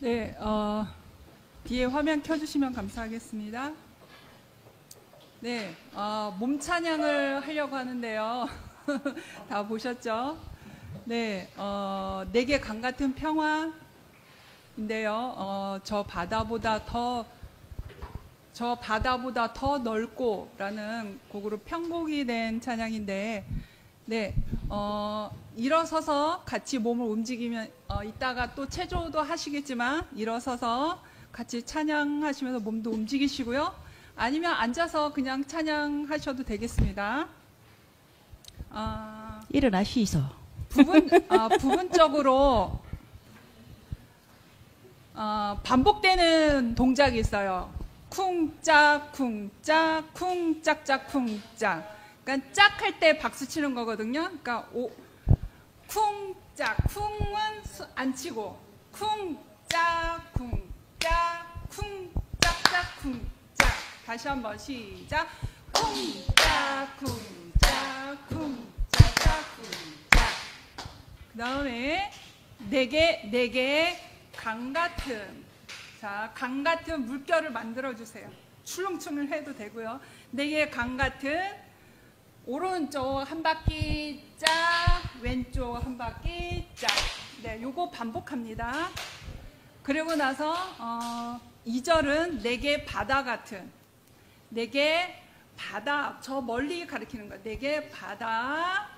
네, 뒤에 화면 켜주시면 감사하겠습니다. 네, 몸 찬양을 하려고 하는데요. 다 보셨죠? 네, 내게 강 같은 평화인데요. 저 바다보다 더 넓고 라는 곡으로 편곡이 된 찬양인데, 네, 일어서서 같이 몸을 움직이면, 이따가 또 체조도 하시겠지만, 일어서서 같이 찬양하시면서 몸도 움직이시고요. 아니면 앉아서 그냥 찬양하셔도 되겠습니다. 일어나시소. 부분적으로, 반복되는 동작이 있어요. 쿵짝, 쿵짝, 쿵짝짝, 쿵짝. 그러니까 짝 할 때 박수 치는 거거든요. 그러니까 쿵짝, 쿵은 안 치고 쿵짝, 쿵짝, 쿵짝짝, 쿵짝. 다시 한번 시작. 쿵짝, 쿵짝, 쿵짝짝, 쿵짝. 그 다음에 내게 강 같은, 자, 강 같은 물결을 만들어 주세요. 출렁출렁 해도 되고요. 내게 강 같은 오른쪽 한 바퀴 짝, 왼쪽 한 바퀴 짝. 네, 요거 반복합니다. 그리고 나서 2절은 내게 바다 같은, 내게 바다, 저 멀리 가리키는 거예요. 내게 바다,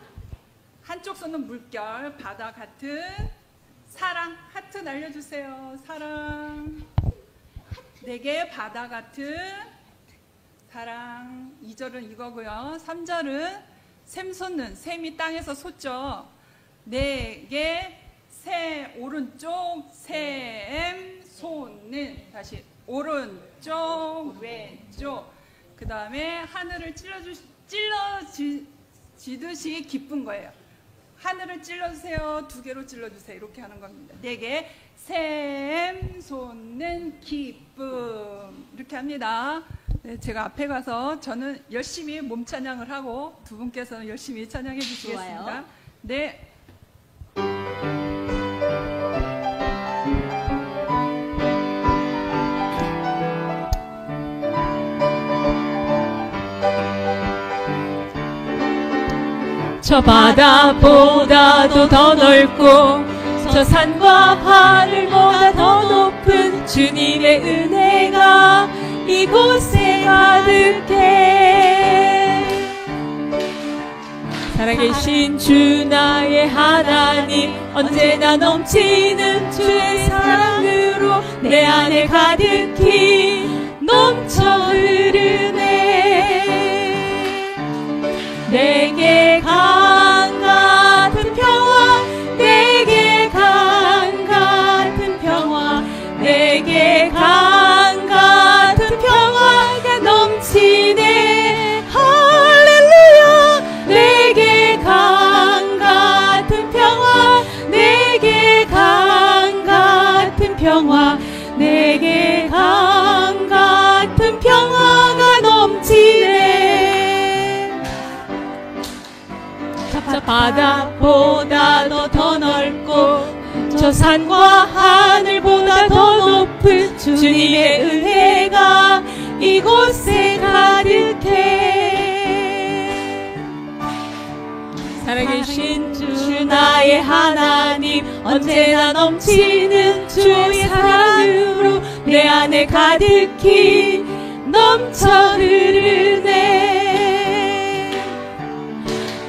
한쪽 손은 물결, 바다 같은 사랑, 하트 날려주세요. 사랑. 내게 바다 같은 사랑. 2절은 이거고요. 3절은 샘 솟는, 샘이 땅에서 솟죠. 내게 새, 오른쪽 샘 솟는. 다시 오른쪽 왼쪽. 그 다음에 하늘을 찔러지듯이 기쁜 거예요. 하늘을 찔러주세요. 2개로 찔러주세요. 이렇게 하는 겁니다. 내게 샘 솟는 기쁨. 이렇게 합니다. 네, 제가 앞에 가서 저는 열심히 몸 찬양을 하고 두 분께서는 열심히 찬양해 주시겠습니다. 좋아요. 네. 저 바다보다도 더 넓고 저 산과 하늘보다 더 높은 주님의 은혜가 이곳에 가득해. 살아계신 주 나의 하나님, 언제나 넘치는 주의 사랑으로 내 안에 가득히 넘쳐 흐르네. 내게 강 같은 평화, 내게 강 같은 평화, 내게 강 같은 평화가 넘치네. 할렐루야. 내게 강 같은 평화, 내게 강 같은 평화, 내게 강 같은 평화가 넘치네. 저 바다보다도 더 넓고 저 산과 하늘보다 더 높은 주님의 은혜가 이곳에 가득해. 살아계신 주 나의 하나님, 언제나 넘치는 주의 사랑으로 내 안에 가득히 넘쳐 흐르네.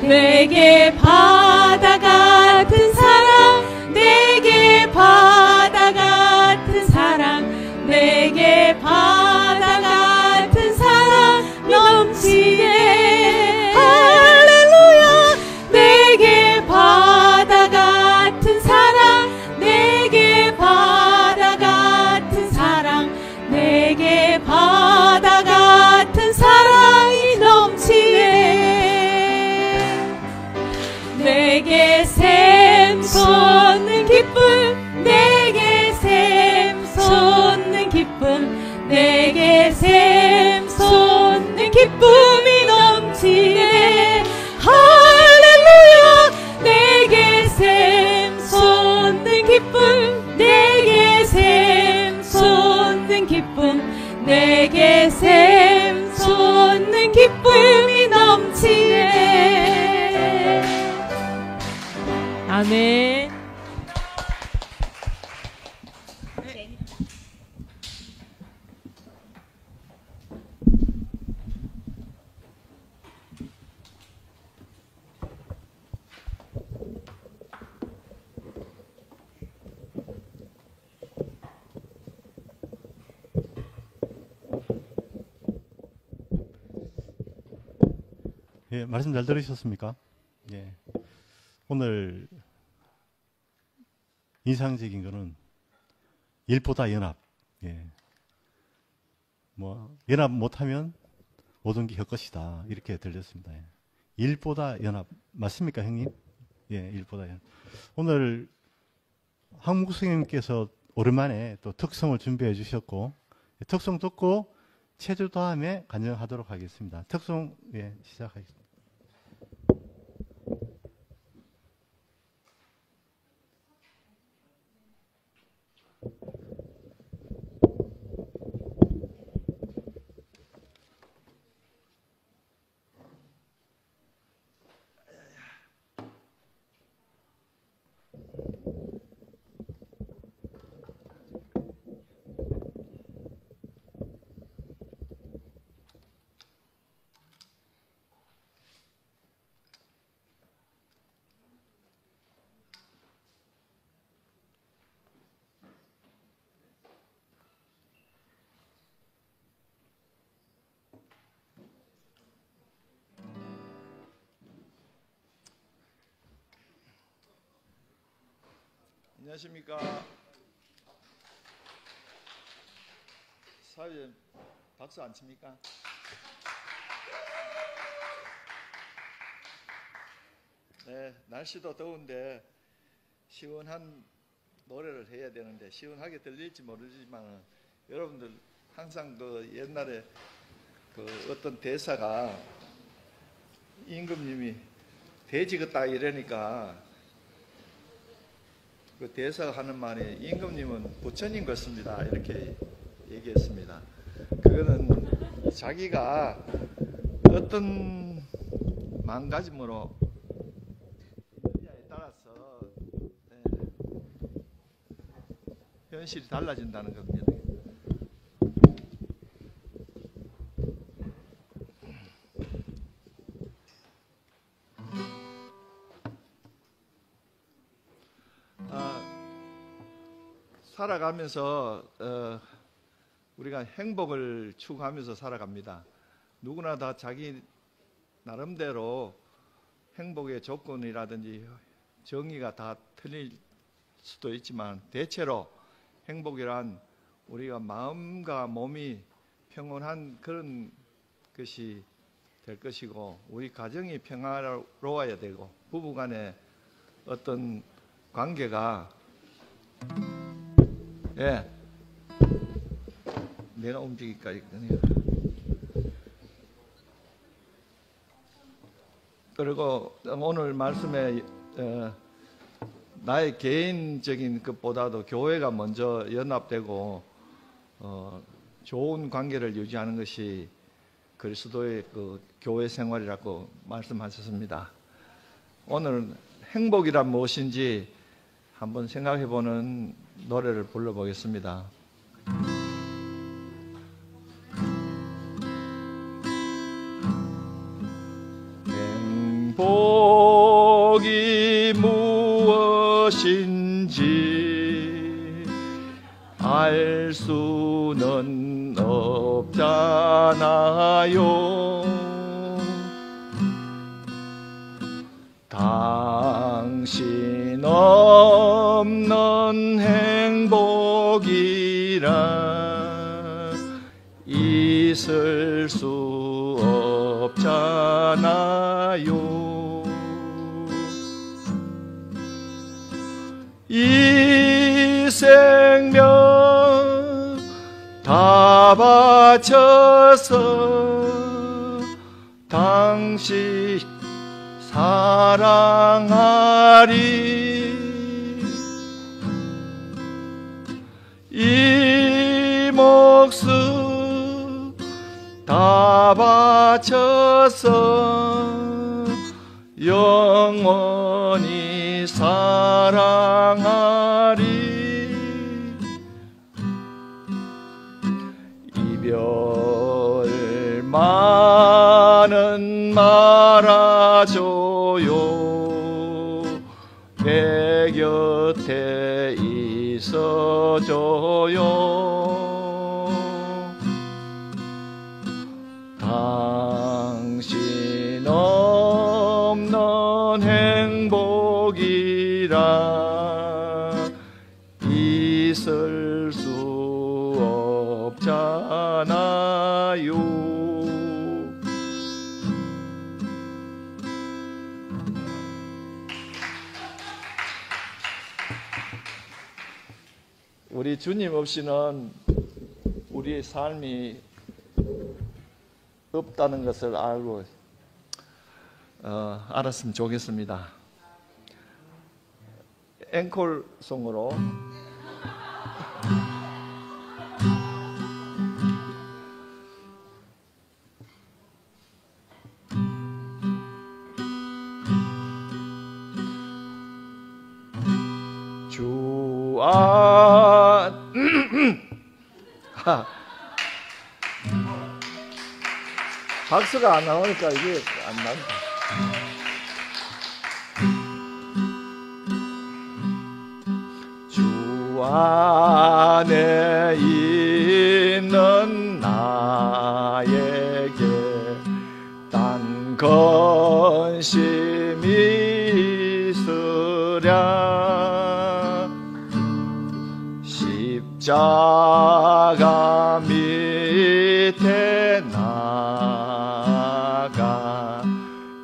내게 바다 같은 사랑, 내게 바다 같은 사랑, 내게 바다 같은 사랑 넘치네. 할렐루야. 내게 바다 같은 사랑, 내게 바다 같은 사랑, 내게 바다 같은 사랑이 넘치네. 내게 샘 솟는 기쁨, 내게 샘 솟는 기쁨, 내게 샘 솟는 기쁨이 넘치네. 할렐루야. 내게 샘 솟는 기쁨, 내게 샘 기쁨이 넘치네. 아멘. 예, 말씀 잘 들으셨습니까? 예. 오늘 인상적인 거는 일보다 연합. 예. 뭐 연합 못하면 모든 게 헛것이다 이렇게 들렸습니다. 예. 일보다 연합 맞습니까, 형님? 예, 일보다 연합. 오늘 한국 선생님께서 오랜만에 또 특성을 준비해 주셨고 특성 듣고 체조 다음에 간증하도록 하겠습니다. 특성 시작하겠습니다. 안녕하십니까. 사회 박수 안 칩니까? 네, 날씨도 더운데 시원한 노래를 해야 되는데 시원하게 들릴지 모르지만 여러분들 항상 그 옛날에 그 어떤 대사가 임금님이 돼지 같다 이러니까 그 대사가 하는 말이 임금님은 부처님 같습니다 이렇게 얘기했습니다. 그거는 자기가 어떤 마음가짐으로 있느냐에 따라서 현실이 달라진다는 겁니다. 살아가면서 우리가 행복을 추구하면서 살아갑니다. 누구나 다 자기 나름대로 행복의 조건이라든지 정의가 다 틀릴 수도 있지만 대체로 행복이란 우리가 마음과 몸이 평온한 그런 것이 될 것이고 우리 가정이 평화로워야 되고 부부간의 어떤 관계가 내가 움직일까지 그리고 오늘 말씀에 나의 개인적인 것보다도 교회가 먼저 연합되고 좋은 관계를 유지하는 것이 그리스도의 그 교회 생활이라고 말씀하셨습니다. 오늘 행복이란 무엇인지 한번 생각해보는 노래를 불러보겠습니다. 행복이 무엇인지 알 수는 없잖아요. 당신 없는 행복이란 있을 수 없잖아요. 이 생명 다 바쳐서 당신 사랑하리. 이 목숨 다 바쳐 바쳐서 영원히 사랑하리. 이별만은 말아줘요. 내 곁에 있어줘요. 당신 없는 행복이라 있을 수 없잖아요. 우리 주님 없이는 우리의 삶이 없다는 것을 알고 알았으면 좋겠습니다. 앵콜송으로 주 박수가 안 나오니까 이게 안 나온다. 주 안에 있는 나에게 딴 근심이 있으랴. 십자가 밑에 나가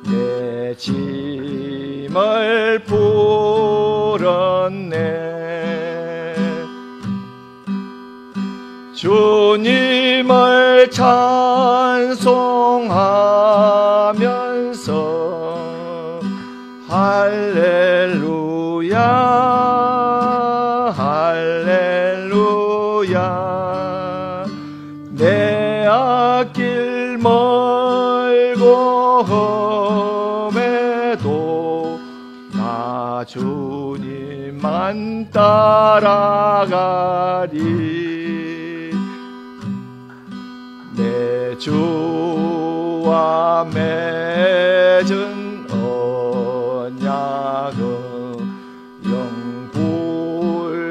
내 짐을 풀었네. 주님을 찬송하면서 할렐루야 할렐루야. 내 앞길 멀고 험해도 나 주님만 따라가리. 내 주와 맺은 언약은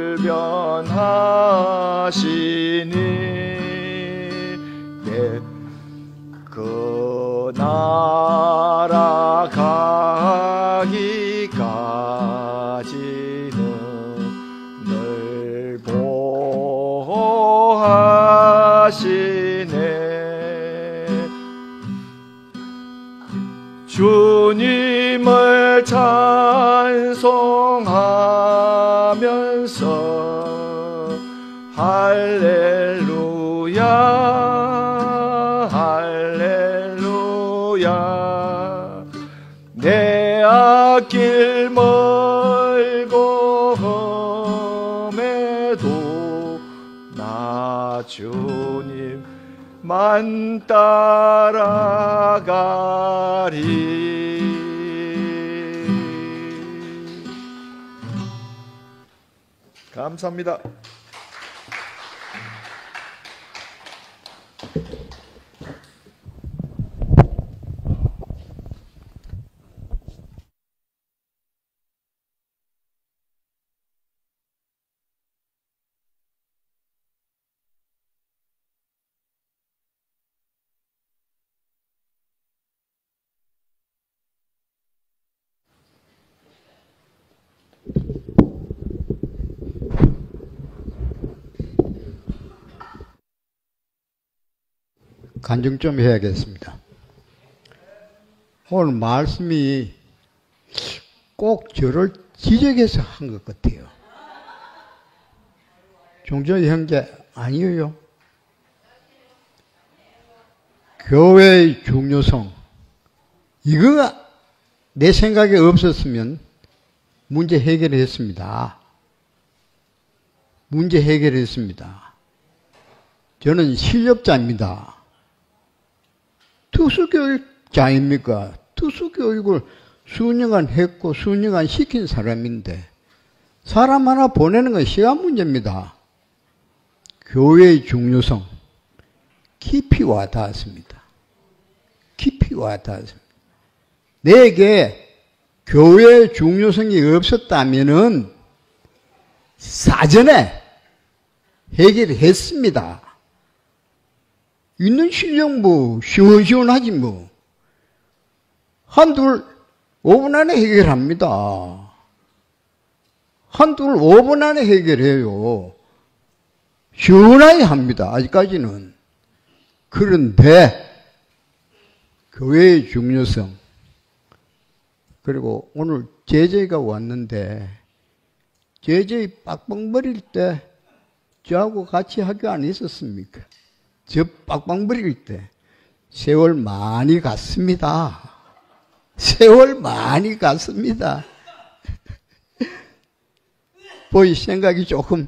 영불변하시니. 그 나라 가기까지는 늘 보호하시네. 주님을 찬송하면서 할렐루야 할렐루야. 내 앞길 멀고 험해도 나 주님만 따라가리. 감사합니다. 간증 좀 해야겠습니다. 오늘 말씀이 꼭 저를 지적해서 한 것 같아요. 종전 형제 아니에요. 교회의 중요성, 이거가 내 생각에 없었으면 문제 해결했습니다. 문제 해결했습니다. 저는 실력자입니다. 투수교육자입니까? 투수교육을 수년간 했고 수년간 시킨 사람인데 사람 하나 보내는 건 시간 문제입니다. 교회의 중요성 깊이 와닿았습니다. 깊이 와닿았습니다. 내게 교회의 중요성이 없었다면은 사전에 해결했습니다. 있는 실력 뭐 시원시원하지 뭐. 한둘 5분 안에 해결합니다. 한둘 5분 안에 해결해요. 시원하게 합니다. 아직까지는. 그런데 교회의 중요성 그리고 오늘 제재가 왔는데 제재 빡빡거릴 때 저하고 같이 학교 안 있었습니까? 저 빡빡거릴 때 세월 많이 갔습니다. 세월 많이 갔습니다. 보이 생각이 조금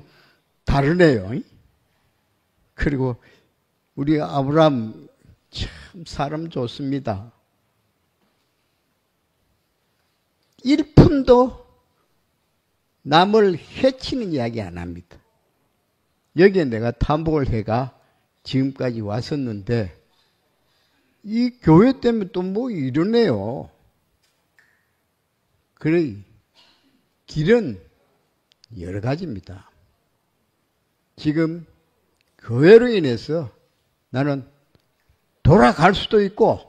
다르네요. 그리고 우리 아브라함 참 사람 좋습니다. 1푼도 남을 해치는 이야기 안 합니다. 여기에 내가 탐복을 해가 지금까지 왔었는데 이 교회 때문에 또 뭐 이러네요. 그래 길은 여러 가지입니다. 지금 교회로 인해서 나는 돌아갈 수도 있고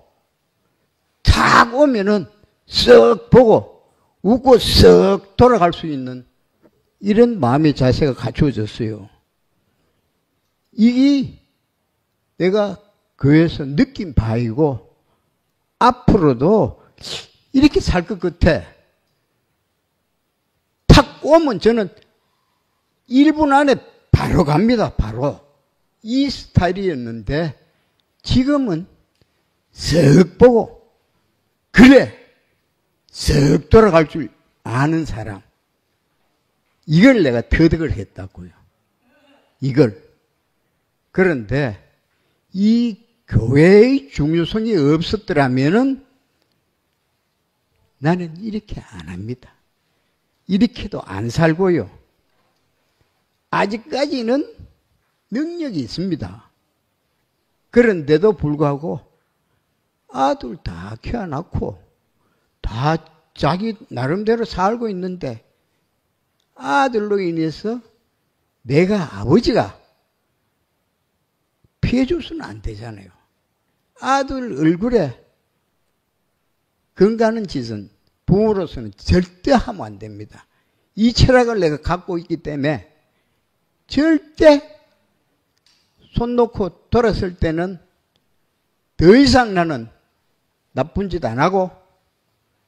탁 오면은 쓱 보고 웃고 쓱 돌아갈 수 있는 이런 마음의 자세가 갖추어졌어요. 이게 내가 교회에서 느낀 바이고 앞으로도 이렇게 살 것 같아. 탁 오면 저는 1분 안에 바로 갑니다. 바로. 이 스타일이었는데 지금은 쓱 보고 그래 쓱 돌아갈 줄 아는 사람. 이걸 내가 터득을 했다고요. 이걸. 그런데 이 교회의 중요성이 없었더라면은 나는 이렇게 안 합니다. 이렇게도 안 살고요. 아직까지는 능력이 있습니다. 그런데도 불구하고 아들 다 키워놨고 다 자기 나름대로 살고 있는데 아들로 인해서 내가 아버지가 피해줘서는 안 되잖아요. 아들 얼굴에 건가는 짓은 부모로서는 절대 하면 안 됩니다. 이 철학을 내가 갖고 있기 때문에 절대 손 놓고 돌았을 때는 더 이상 나는 나쁜 짓 안 하고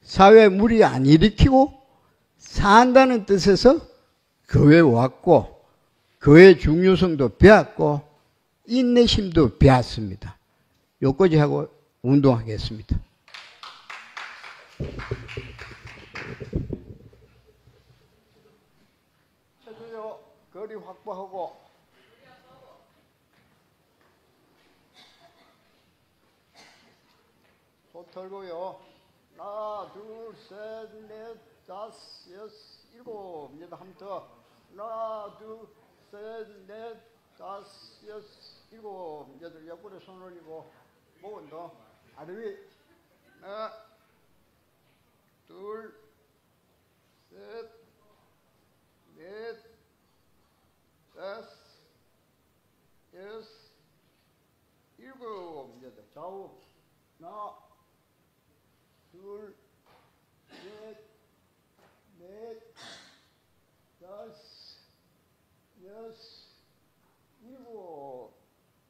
사회에 무리 안 일으키고 산다는 뜻에서 교회에 왔고 교회의 중요성도 배웠고 인내심도 배웠습니다. 여기까지 하고 운동하겠습니다. 저도요 거리 확보하고 손 털고요. 하나, 둘, 셋, 넷, 다섯, 여섯, 일곱. 이제 한 번 더. 하나, 둘, 셋, 넷, 다섯, 여섯, 일곱. 여덟, 옆구리 손 올리고 목 운동. 아래 위. 하나, 둘, 셋, 넷, 다섯, 여섯, 일곱. 여덟. 좌우. 하나, 둘, 셋, 넷, 다섯, 여섯, 일곱,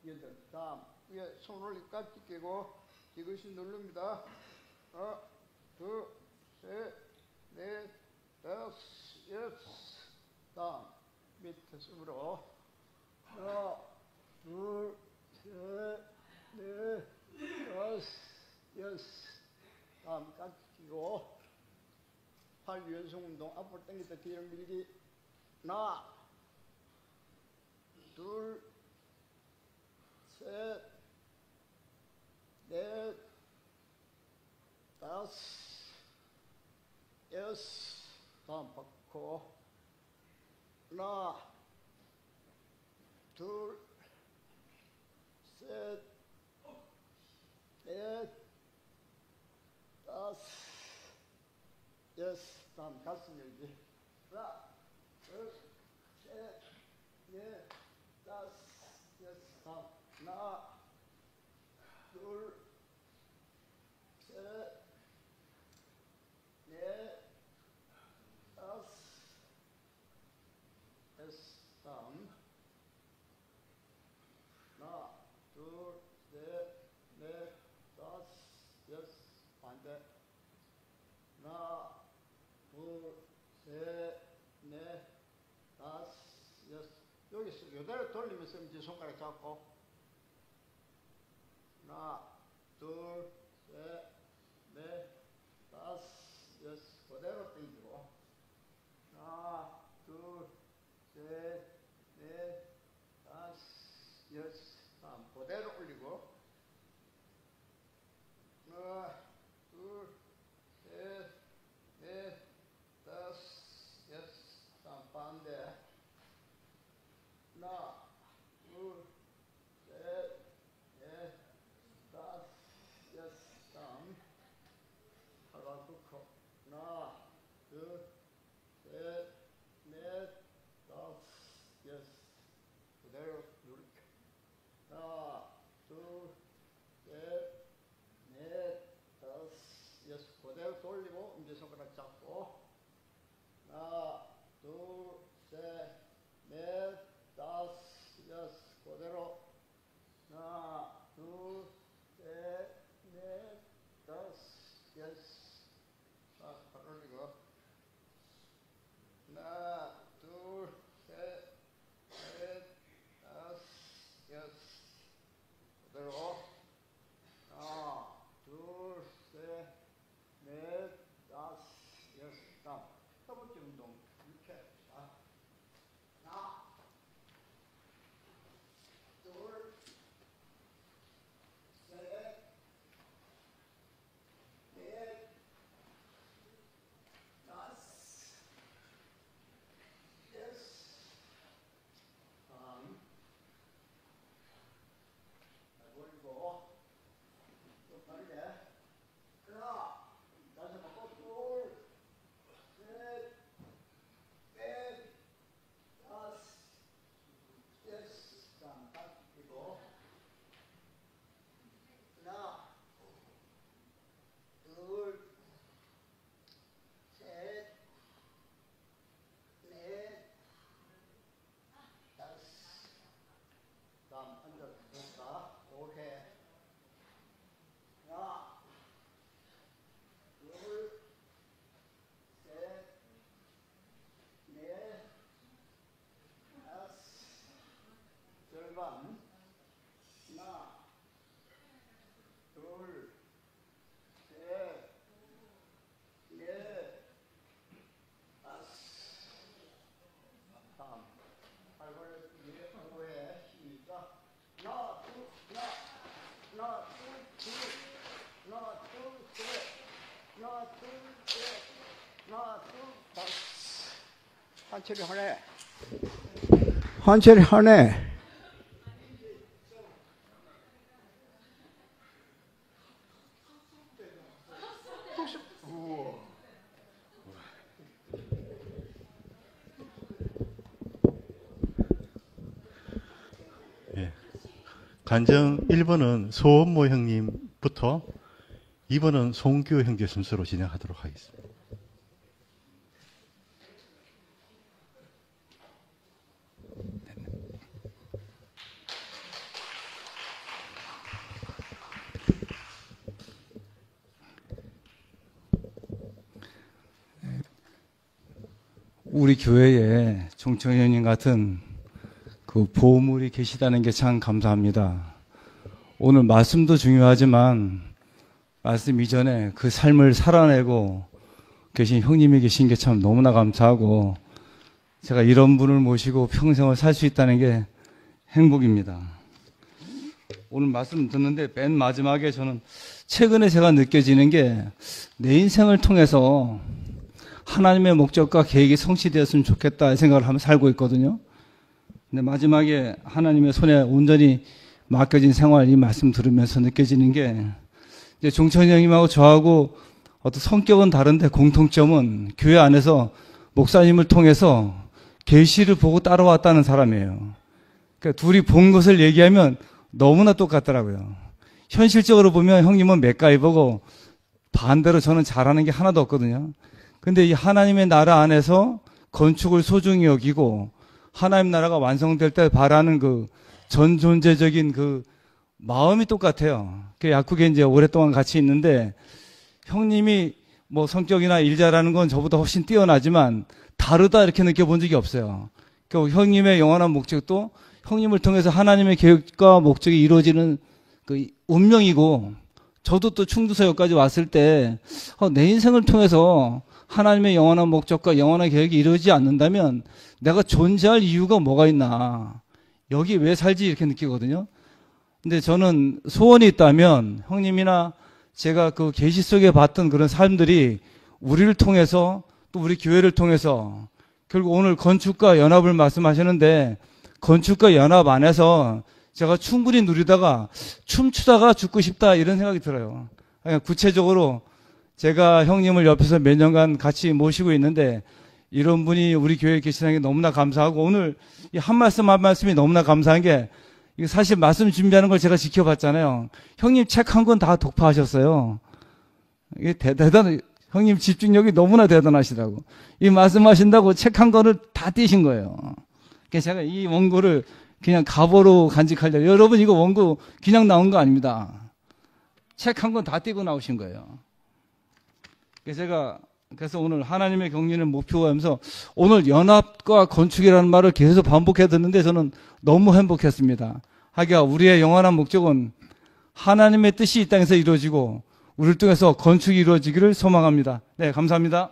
여덟. 다음 위에 손 올리 깍지 끼고 이것이 누릅니다. 하나, 둘, 셋, 넷, 다섯, 여섯. 다음 밑에 숨으로 하나, 둘, 셋, 넷, 다섯, 여섯. 다음 깍지 끼고 팔 유연성 운동 앞으로 당겼다 뒤로 밀기. 하나, 둘, 셋, 넷, 다섯, 여섯, 다음 받고 하나, 둘, 셋, 넷, 다섯, 여섯, 다음 가슴 열기. 하나, 둘, 셋, 넷, 다섯, 여섯, 다음 하나, 둘, 셋, 넷, 다섯, 여섯, 다음 하나, 둘, 셋, 넷, 다섯, 여섯, 반대 하나, 둘, 셋, 넷, 다섯, 여섯. 여기서 이대로 돌리면서 이제 손가락 잡고 하나, 둘, 셋, 넷, 다섯, 여섯. 그대로 당기고 하나, 둘, 셋, 넷, 다섯, 여섯. 다음 그대로 올리고 하나, 둘, 셋, 넷, 다섯, 여섯. 다음 반대 하나, 둘, 셋, 넷, 다섯, 여섯. 다음 하나 굽고 하나, 둘, 셋, 넷, 다섯, 여섯. 그대로 누르게 하나, 둘, 셋, 넷, 다섯, 여섯. 그대로 돌리고 엄지손가락 잡고 하나, 둘, 셋, 넷, 다섯, 여섯. 그대로 하나, 둘, 셋, 넷, 다섯, 여섯. 자, 발 올리고 하나, 둘, 셋, 넷, 다섯, 여섯. 그대로 하나, 둘, 셋, 넷, 다섯, 여섯. 다음 허벅지 운동 이렇게 하나, 둘, 셋, 넷, 다섯, 여섯. 다음 올리고 또 빠르게 하나, 다시 바꿔 둘, 셋, 넷, 다섯, 여섯. 다음 바뀌고 하나, 둘, 셋, 넷, 다섯. 다음 앉아볼까? 오케이. 하나, 둘, 셋, 넷, 다섯. 절반. 하나, 둘, 셋, 넷, 다섯. 다음 팔벌 위에 하고에 시작. 하나, 둘, 하나, 둘, 셋, 하나, 둘, 셋, 하나, 둘, 셋, 하나, 둘, 다섯. 한철이 하네. 한철이 하네. 예. 간정 1번은 소원모 형님부터 2번은 송규 형제 순서로 진행하도록 하겠습니다. 우리 교회에 종청현님 같은 그 보물이 계시다는 게 참 감사합니다. 오늘 말씀도 중요하지만 말씀 이전에 그 삶을 살아내고 계신 형님이 계신 게 참 너무나 감사하고 제가 이런 분을 모시고 평생을 살 수 있다는 게 행복입니다. 오늘 말씀 듣는데 맨 마지막에 저는 최근에 제가 느껴지는 게 내 인생을 통해서 하나님의 목적과 계획이 성취되었으면 좋겠다 이 생각을 하며 살고 있거든요. 근데 마지막에 하나님의 손에 온전히 맡겨진 생활 이 말씀 들으면서 느껴지는 게 이제 종천이 형님하고 저하고 어떤 성격은 다른데 공통점은 교회 안에서 목사님을 통해서 계시를 보고 따라왔다는 사람이에요. 그러니까 둘이 본 것을 얘기하면 너무나 똑같더라고요. 현실적으로 보면 형님은 맥가이버고 반대로 저는 잘하는 게 하나도 없거든요. 근데 이 하나님의 나라 안에서 건축을 소중히 여기고 하나님 나라가 완성될 때 바라는 그 전존재적인 그 마음이 똑같아요. 그 약국에 이제 오랫동안 같이 있는데 형님이 뭐 성격이나 일 잘하는 건 저보다 훨씬 뛰어나지만 다르다 이렇게 느껴본 적이 없어요. 그 형님의 영원한 목적도 형님을 통해서 하나님의 계획과 목적이 이루어지는 그 운명이고 저도 또 충주서역까지 왔을 때 내 인생을 통해서 하나님의 영원한 목적과 영원한 계획이 이루어지지 않는다면 내가 존재할 이유가 뭐가 있나 여기 왜 살지 이렇게 느끼거든요. 근데 저는 소원이 있다면 형님이나 제가 그 계시 속에 봤던 그런 삶들이 우리를 통해서 또 우리 교회를 통해서 결국 오늘 건축과 연합을 말씀하시는데 건축과 연합 안에서 제가 충분히 누리다가 춤추다가 죽고 싶다 이런 생각이 들어요. 그러니까 구체적으로 제가 형님을 옆에서 몇 년간 같이 모시고 있는데 이런 분이 우리 교회에 계시다는 게 너무나 감사하고 오늘 이 한 말씀 한 말씀이 너무나 감사한 게 이거 사실 말씀 준비하는 걸 제가 지켜봤잖아요. 형님 책 한 권 다 독파하셨어요. 이게 대단해. 형님 집중력이 너무나 대단하시더라고. 이 말씀하신다고 책 한 권을 다 띄신 거예요. 그래서 제가 이 원고를 그냥 갑오로 간직하려고. 여러분 이거 원고 그냥 나온 거 아닙니다. 책 한 권 다 띄고 나오신 거예요. 그래서 오늘 하나님의 경륜을 목표로 하면서 오늘 연합과 건축이라는 말을 계속 반복해 듣는데 저는 너무 행복했습니다. 하기야 우리의 영원한 목적은 하나님의 뜻이 이 땅에서 이루어지고 우리를 통해서 건축이 이루어지기를 소망합니다. 네, 감사합니다.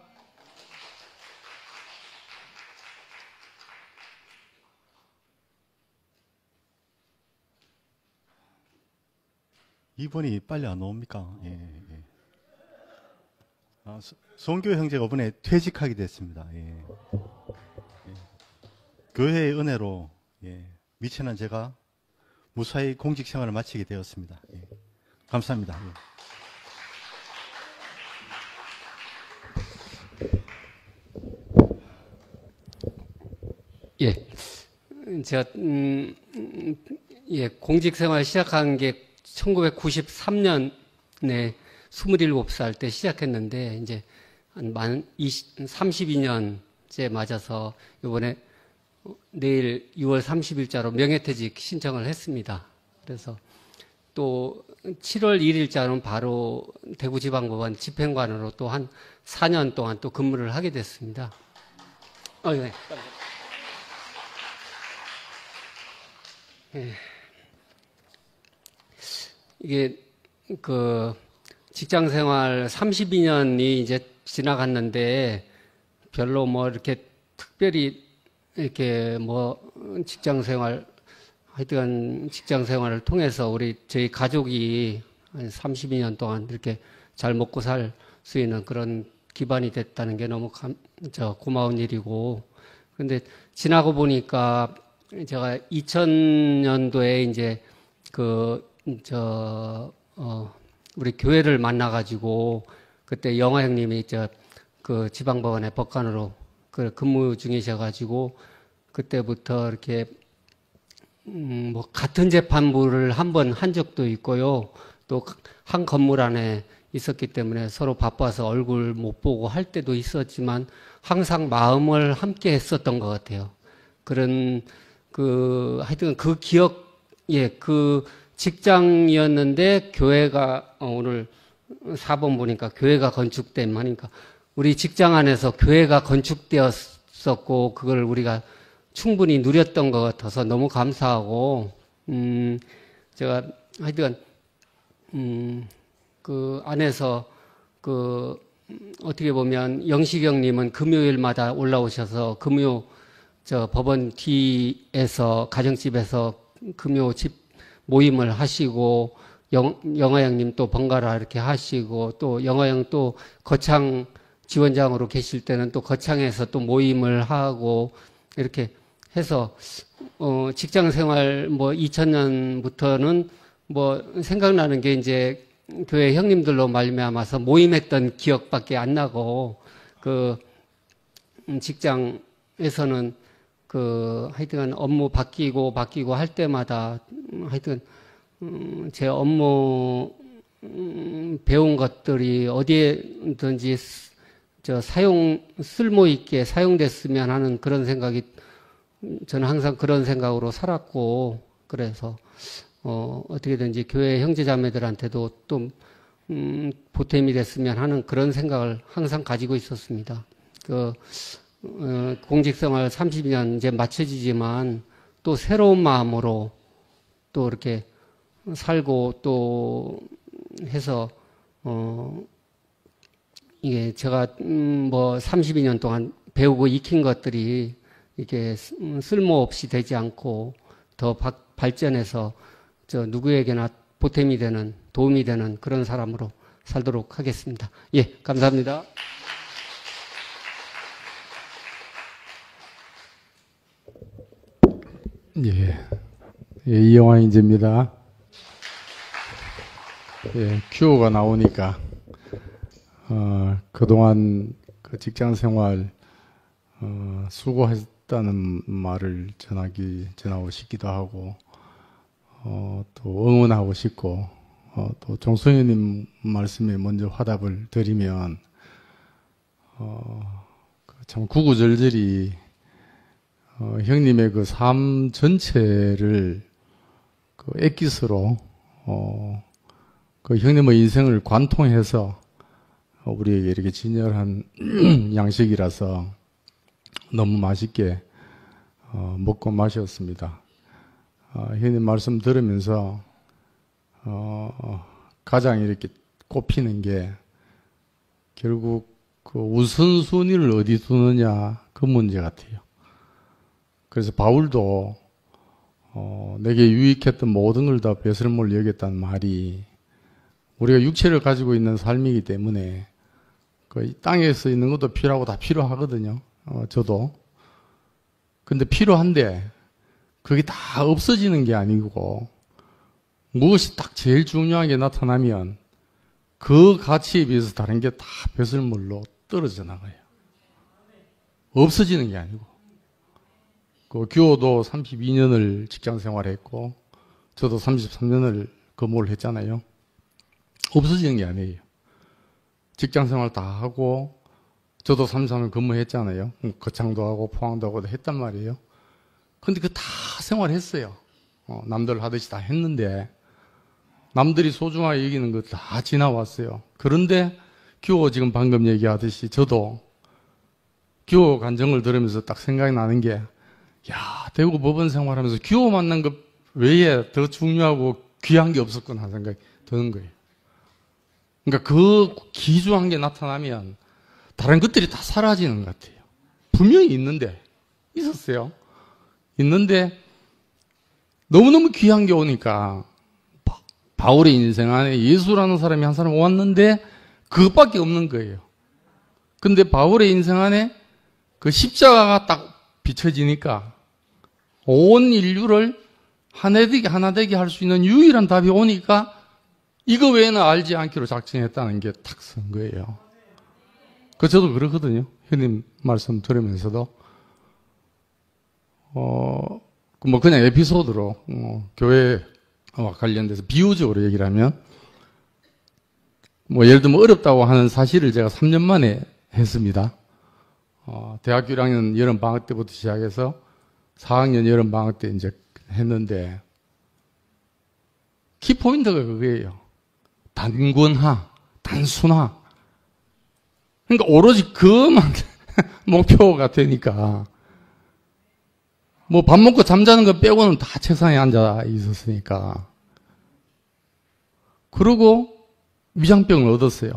이분이 빨리 안 옵니까? 예, 예. 송교 형제가 이번에 퇴직하게 됐습니다. 예. 예. 교회의 은혜로 미천한 제가 무사히 공직 생활을 마치게 되었습니다. 예. 감사합니다. 예, 제가 공직 생활 시작한 게 1993년에 27살 때 시작했는데 이제 만 32년째 맞아서 이번에 내일 6월 30일자로 명예퇴직 신청을 했습니다. 그래서 또 7월 1일자는 바로 대구지방법원 집행관으로 또 한 4년 동안 또 근무를 하게 됐습니다. 네. 이게 그 직장 생활 32년이 이제 지나갔는데 별로 뭐 이렇게 특별히 이렇게 뭐 직장 생활 하여튼 직장 생활을 통해서 저희 가족이 한 32년 동안 이렇게 잘 먹고 살 수 있는 그런 기반이 됐다는 게 너무 고마운 일이고, 근데 지나고 보니까 제가 2000년도에 이제 우리 교회를 만나가지고 그때 영화 형님이 그 지방법원의 법관으로 근무 중이셔가지고 그때부터 이렇게 뭐 같은 재판부를 한 번 한 적도 있고요. 또 한 건물 안에 있었기 때문에 서로 바빠서 얼굴 못 보고 할 때도 있었지만 항상 마음을 함께 했었던 것 같아요. 그런 하여튼 그 그 직장이었는데 교회가 오늘 4번 보니까 교회가 건축됨 하니까 우리 직장 안에서 교회가 건축되었었고 그걸 우리가 충분히 누렸던 것 같아서 너무 감사하고 제가 하여튼 그 안에서 어떻게 보면 영식형님은 금요일마다 올라오셔서 법원 뒤에서 가정집에서 금요 집 모임을 하시고 영화형님 또 번갈아 이렇게 하시고 또 영화형 또 거창 지원장으로 계실 때는 또 거창에서 또 모임을 하고 이렇게 해서 직장 생활 뭐 2000년부터는 뭐 생각나는 게 이제 교회 형님들로 말미암아서 모임했던 기억밖에 안 나고 그 직장에서는 그 하여튼 업무 바뀌고 할 때마다 하여튼 제 업무 배운 것들이 어디에든지 쓸모 있게 사용됐으면 하는 그런 생각이 저는 항상 그런 생각으로 살았고 그래서 어떻게든지 교회 형제자매들한테도 또 보탬이 됐으면 하는 그런 생각을 항상 가지고 있었습니다. 공직생활 30년 이제 마쳐지지만 또 새로운 마음으로 또 이렇게 살고 또 해서 이게 제가 뭐 32년 동안 배우고 익힌 것들이 이게 쓸모없이 되지 않고 더 발전해서 누구에게나 보탬이 되는 도움이 되는 그런 사람으로 살도록 하겠습니다. 예, 감사합니다. 예, 이영화 인재입니다. 예, 큐어가 나오니까 그동안 그 직장 생활 수고했다는 말을 전하고 싶기도 하고 또 응원하고 싶고 또 종성현님 말씀에 먼저 화답을 드리면 참 구구절절히 형님의 그 삶 전체를 그 엑기스로 그 형님의 인생을 관통해서 우리에게 이렇게 진열한 양식이라서 너무 맛있게 먹고 마셨습니다. 형님 말씀 들으면서 가장 이렇게 꼽히는 게 결국 그 우선순위를 어디 두느냐 그 문제 같아요. 그래서 바울도 내게 유익했던 모든 걸 다 배설물로 여겼다는 말이 우리가 육체를 가지고 있는 삶이기 때문에 그 땅에서 있는 것도 필요하고 다 필요하거든요. 저도. 근데 필요한데 그게 다 없어지는 게 아니고 무엇이 딱 제일 중요하게 나타나면 그 가치에 비해서 다른 게 다 배설물로 떨어져 나가요. 없어지는 게 아니고. 그 규호도 32년을 직장 생활했고 저도 33년을 근무를 했잖아요. 없어지는 게 아니에요. 직장 생활 다 하고 저도 33년 근무했잖아요. 거창도 하고 포항도 하고 했단 말이에요. 근데 그 다 생활했어요. 남들 하듯이 다 했는데 남들이 소중하게 여기는 거 다 지나왔어요. 그런데 규호 지금 방금 얘기하듯이 저도 규호 간증을 들으면서 딱 생각이 나는 게 야, 대구 법원 생활하면서 규호 만난 것 외에 더 중요하고 귀한 게 없었구나 하는 생각이 드는 거예요. 그러니까 그 기주한 게 나타나면 다른 것들이 다 사라지는 것 같아요. 분명히 있는데, 있었어요. 있는데 너무너무 귀한 게 오니까 바울의 인생 안에 예수라는 사람이 한 사람 왔는데 그것밖에 없는 거예요. 근데 바울의 인생 안에 그 십자가가 딱 비춰지니까 온 인류를 하나 되게 할 수 있는 유일한 답이 오니까 이거 외에는 알지 않기로 작정했다는 게 탁 선 거예요. 그 저도 그렇거든요. 형님 말씀 들으면서도 뭐 그냥 에피소드로 교회와 관련돼서 비유적으로 얘기를 하면 뭐 예를 들면 어렵다고 하는 사실을 제가 3년 만에 했습니다. 대학교 1학년 여름 방학 때부터 시작해서 4학년 여름 방학 때 이제 했는데 키포인트가 그거예요. 단권화, 단순화. 그러니까 오로지 그만 목표가 되니까 뭐 밥 먹고 잠자는 거 빼고는 다 책상에 앉아 있었으니까. 그러고 위장병을 얻었어요.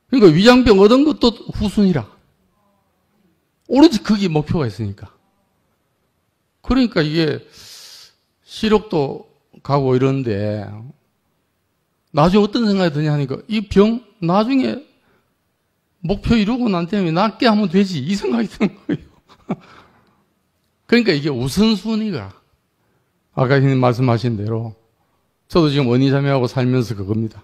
그러니까 위장병 얻은 것도 후순위라. 오로지 그게 목표가 있으니까. 그러니까 이게 시력도 가고 이러는데 나중에 어떤 생각이 드냐 하니까 이 병 나중에 목표 이루고 난 다음에 낫게 하면 되지 이 생각이 드는 거예요. 그러니까 이게 우선순위가 아까 형님 말씀하신 대로 저도 지금 언니자매하고 살면서 그겁니다.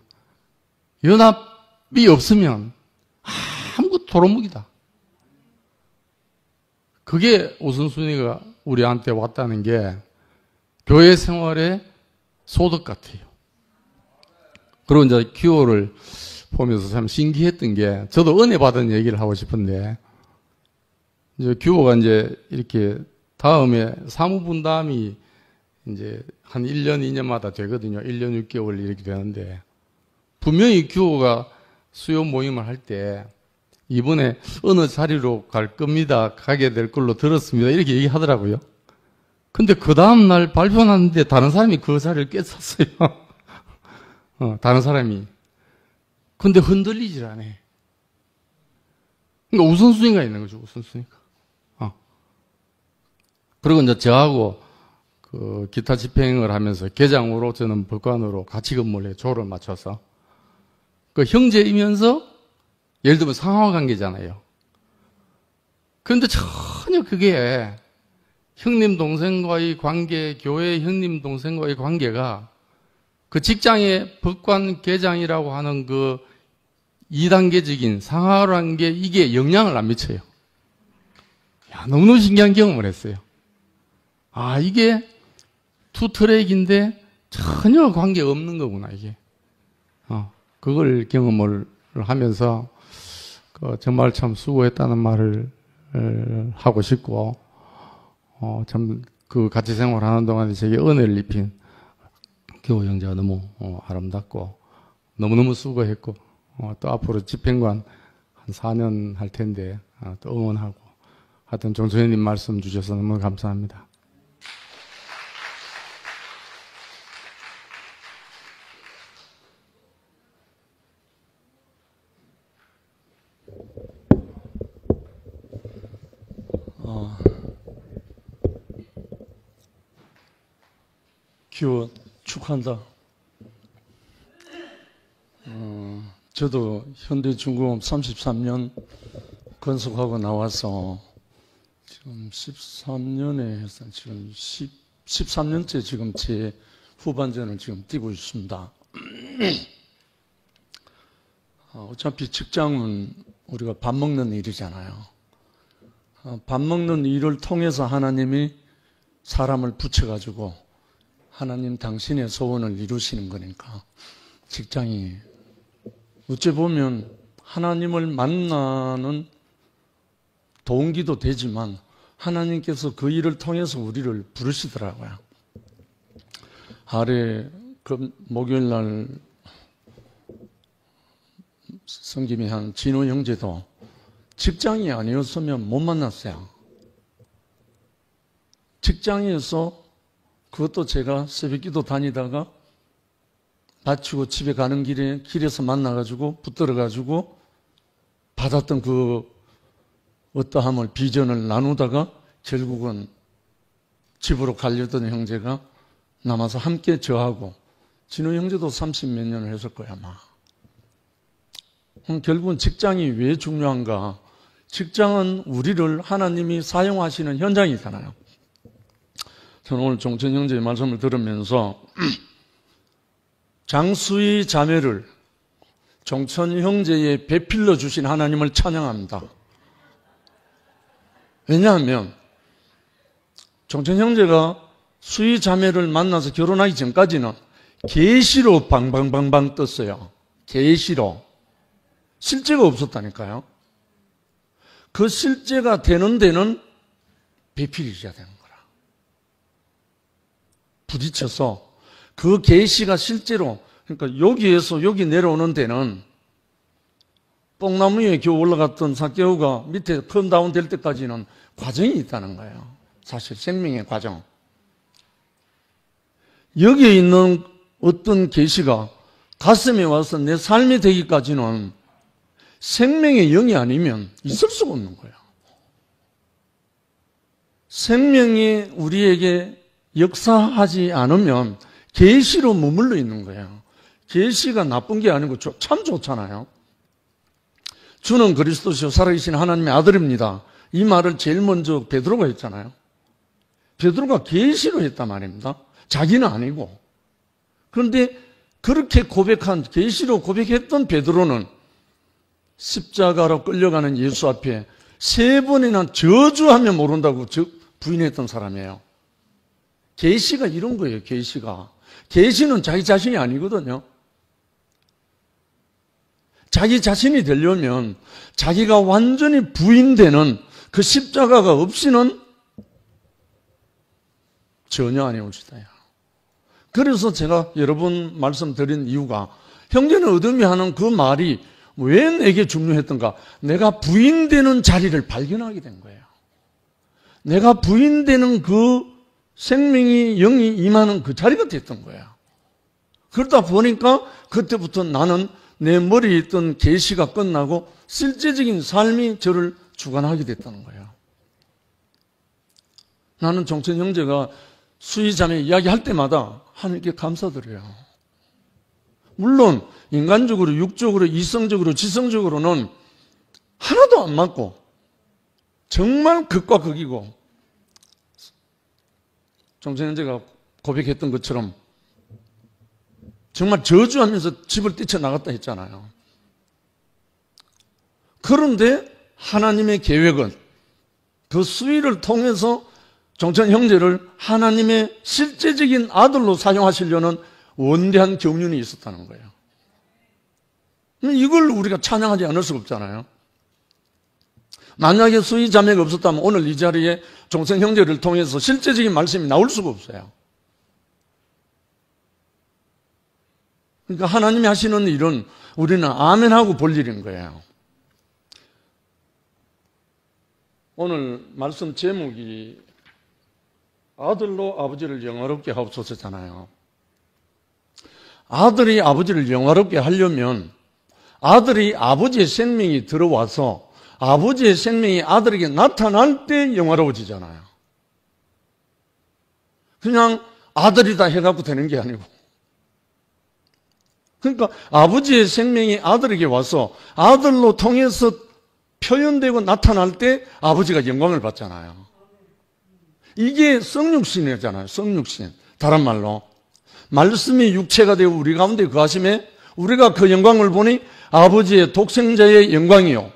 연합이 없으면 아무것도 도루묵이다. 그게 우선순위가 우리한테 왔다는 게 교회 생활의 소득 같아요. 그리고 이제 기호를 보면서 참 신기했던 게 저도 은혜 받은 얘기를 하고 싶은데 이제 기호가 이제 이렇게 다음에 사무분담이 이제 한 1년, 2년마다 되거든요. 1년 6개월 이렇게 되는데 분명히 기호가 수요 모임을 할 때 이번에 어느 자리로 갈 겁니다. 가게 될 걸로 들었습니다. 이렇게 얘기하더라고요. 근데 그 다음날 발표하는데 다른 사람이 그 자리를 꿰찼어요. 다른 사람이. 근데 흔들리질 않아. 그러니까 우선순위가 있는 거죠, 우선순위가. 그리고 이제 저하고 그 기타 집행을 하면서 계장으로 저는 법관으로 같이 근무를 해요. 조를 맞춰서. 그 형제이면서 예를 들면 상하관계잖아요. 그런데 전혀 그게 형님 동생과의 관계, 교회 형님 동생과의 관계가 그 직장의 법관 계장이라고 하는 그 2단계적인 상하관계 이게 영향을 안 미쳐요. 야, 너무너무 신기한 경험을 했어요. 아, 이게 투 트랙인데 전혀 관계 없는 거구나, 이게. 그걸 경험을 하면서 정말 참 수고했다는 말을 하고 싶고, 참 그 같이 생활하는 동안에 제게 은혜를 입힌 교우 형제가 너무 아름답고 너무너무 수고했고 또 앞으로 집행관 한 4년 할 텐데 또 응원하고 하여튼 정선생님 말씀 주셔서 너무 감사합니다. 기호 축하한다. 저도 현대중공업 33년 건속하고 나와서 지금 13년에 해서 지금 13년째 지금 제 후반전을 지금 뛰고 있습니다. 어차피 직장은 우리가 밥 먹는 일이잖아요. 밥 먹는 일을 통해서 하나님이 사람을 붙여가지고 하나님 당신의 소원을 이루시는 거니까 직장이 어찌 보면 하나님을 만나는 동기도 되지만 하나님께서 그 일을 통해서 우리를 부르시더라고요. 아래 그 목요일 날 성김이 한 진호 형제도 직장이 아니었으면 못 만났어요. 직장에서 그것도 제가 새벽기도 다니다가 마치고 집에 가는 길에서 만나가지고 붙들어가지고 받았던 그 어떠함을 비전을 나누다가 결국은 집으로 가려던 형제가 남아서 함께 저하고 진호 형제도 30몇 년을 했을 거야 아마. 결국은 직장이 왜 중요한가? 직장은 우리를 하나님이 사용하시는 현장이잖아요. 저는 오늘 종천 형제의 말씀을 들으면서 장수의 자매를 종천 형제에 배필러 주신 하나님을 찬양합니다. 왜냐하면 종천 형제가 수의 자매를 만나서 결혼하기 전까지는 계시로 방방방방 떴어요. 계시로. 실제가 없었다니까요. 그 실제가 되는 데는 배필이 있어야 되는 거라. 부딪혀서 그 계시가 실제로, 그러니까 여기에서 여기 내려오는 데는 뽕나무 위에 겨우 올라갔던 삭개오가 밑에 컴다운 될 때까지는 과정이 있다는 거예요. 사실 생명의 과정. 여기에 있는 어떤 계시가 가슴에 와서 내 삶이 되기까지는 생명의 영이 아니면 있을 수가 없는 거예요. 생명이 우리에게 역사하지 않으면 계시로 머물러 있는 거예요. 계시가 나쁜 게 아니고 참 좋잖아요. 주는 그리스도시요 살아계신 하나님의 아들입니다. 이 말을 제일 먼저 베드로가 했잖아요. 베드로가 계시로 했단 말입니다. 자기는 아니고. 그런데 그렇게 고백한, 계시로 고백했던 베드로는 십자가로 끌려가는 예수 앞에 3번이나 저주하며 모른다고 부인했던 사람이에요. 계시가 이런 거예요. 계시가. 계시는 자기 자신이 아니거든요. 자기 자신이 되려면 자기가 완전히 부인되는 그 십자가가 없이는 전혀 아니옵시다. 그래서 제가 여러 번 말씀드린 이유가 형제는 어둠이 하는 그 말이 왜 내게 중요했던가? 내가 부인되는 자리를 발견하게 된 거예요. 내가 부인되는 그 생명이 영이 임하는 그 자리가 됐던 거야. 그러다 보니까 그때부터 나는 내 머리에 있던 계시가 끝나고 실제적인 삶이 저를 주관하게 됐다는 거예요. 나는 종천 형제가 수의자매 이야기할 때마다 하나님께 감사드려요. 물론 인간적으로, 육적으로, 이성적으로, 지성적으로는 하나도 안 맞고 정말 극과 극이고 종천 형제가 고백했던 것처럼 정말 저주하면서 집을 뛰쳐나갔다 했잖아요. 그런데 하나님의 계획은 그 수위를 통해서 종천 형제를 하나님의 실제적인 아들로 사용하시려는 원대한 경륜이 있었다는 거예요. 이걸 우리가 찬양하지 않을 수가 없잖아요. 만약에 수위 자매가 없었다면 오늘 이 자리에 종천 형제를 통해서 실제적인 말씀이 나올 수가 없어요. 그러니까 하나님이 하시는 일은 우리는 아멘하고 볼 일인 거예요. 오늘 말씀 제목이 아들로 아버지를 영화롭게 하옵소서잖아요. 아들이 아버지를 영화롭게 하려면 아들이 아버지의 생명이 들어와서 아버지의 생명이 아들에게 나타날 때 영화로워지잖아요. 그냥 아들이다 해갖고 되는 게 아니고. 그러니까 아버지의 생명이 아들에게 와서 아들로 통해서 표현되고 나타날 때 아버지가 영광을 받잖아요. 이게 성육신이잖아요. 성육신. 다른 말로 말씀이 육체가 되고 우리 가운데 거하심에 우리가 그 영광을 보니 아버지의 독생자의 영광이요.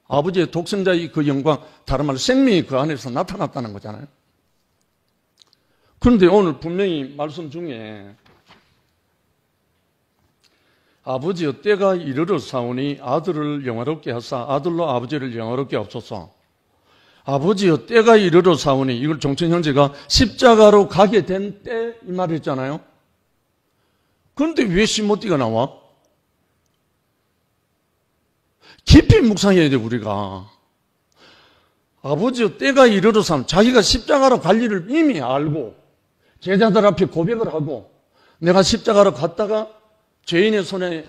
아버지의 독생자의 그 영광, 다른 말로 생명이 그 안에서 나타났다는 거잖아요. 그런데 오늘 분명히 말씀 중에 아버지여 때가 이르러 사오니 아들을 영화롭게 하사 아들로 아버지를 영화롭게 하옵소서. 아버지여 때가 이르러 사오니 이걸 종천 형제가 십자가로 가게 된 때 이 말을 했잖아요. 그런데 왜 시모띠가 나와? 깊이 묵상해야 돼 우리가. 아버지여 때가 이르러 사오니 자기가 십자가로 갈 일을 이미 알고 제자들 앞에 고백을 하고 내가 십자가로 갔다가 죄인의 손에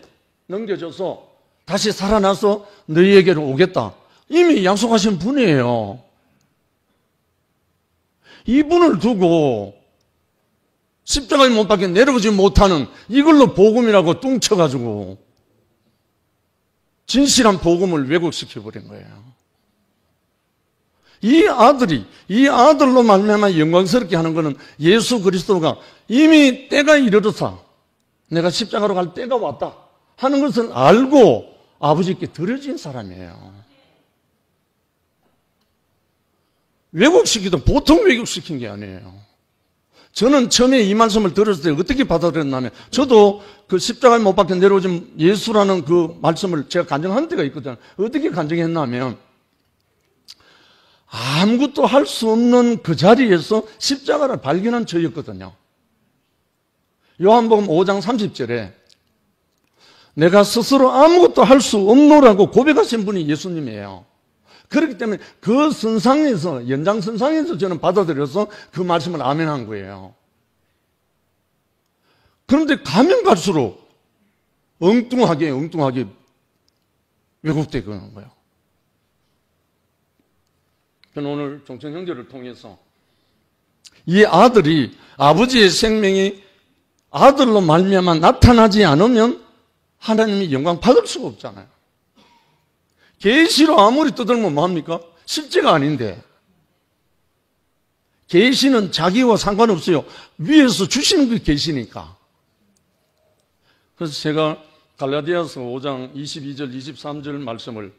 넘겨져서 다시 살아나서 너희에게로 오겠다. 이미 약속하신 분이에요. 이분을 두고 십자가에 못 박혀 내려오지 못하는 이걸로 복음이라고 뚱쳐가지고 진실한 복음을 왜곡시켜버린 거예요. 이 아들로 말미암아 영광스럽게 하는 것은 예수 그리스도가 이미 때가 이르러서 내가 십자가로 갈 때가 왔다 하는 것을 알고 아버지께 드려진 사람이에요. 왜곡시키도 보통 왜곡시킨 게 아니에요. 저는 처음에 이 말씀을 들었을 때 어떻게 받아들였냐면 저도 그 십자가에 못 박혀 내려오신 예수라는 그 말씀을 제가 간증한 때가 있거든요. 어떻게 간증했냐면 아무것도 할 수 없는 그 자리에서 십자가를 발견한 저였거든요. 요한복음 5장 30절에 내가 스스로 아무것도 할 수 없노라고 고백하신 분이 예수님이에요. 그렇기 때문에 그 선상에서 연장선상에서 저는 받아들여서 그 말씀을 아멘한 거예요. 그런데 가면 갈수록 엉뚱하게 왜곡되는 거예요. 저는 오늘 종천 형제를 통해서 이 아들이 아버지의 생명이 아들로 말미암아 나타나지 않으면 하나님이 영광 받을 수가 없잖아요. 계시로 아무리 떠들면 뭐합니까? 실제가 아닌데. 계시는 자기와 상관없어요. 위에서 주시는 게 계시니까. 그래서 제가 갈라디아서 5장 22절 23절 말씀을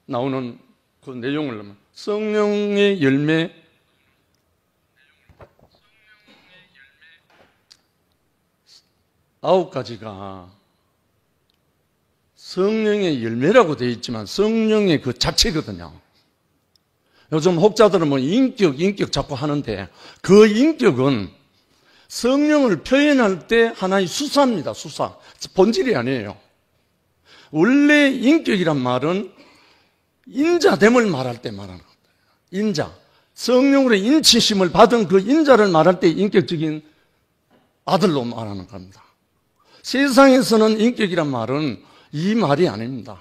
나오는 그 내용을 성령의 열매 9가지가 성령의 열매라고 되어 있지만 성령의 그 자체거든요. 요즘 혹자들은 뭐 인격 자꾸 하는데 그 인격은 성령을 표현할 때 하나의 수사입니다. 수사. 본질이 아니에요. 원래 인격이란 말은 인자됨을 말할 때 말하는 겁니다. 인자. 성령으로 인치심을 받은 그 인자를 말할 때 인격적인 아들로 말하는 겁니다. 세상에서는 인격이란 말은 이 말이 아닙니다.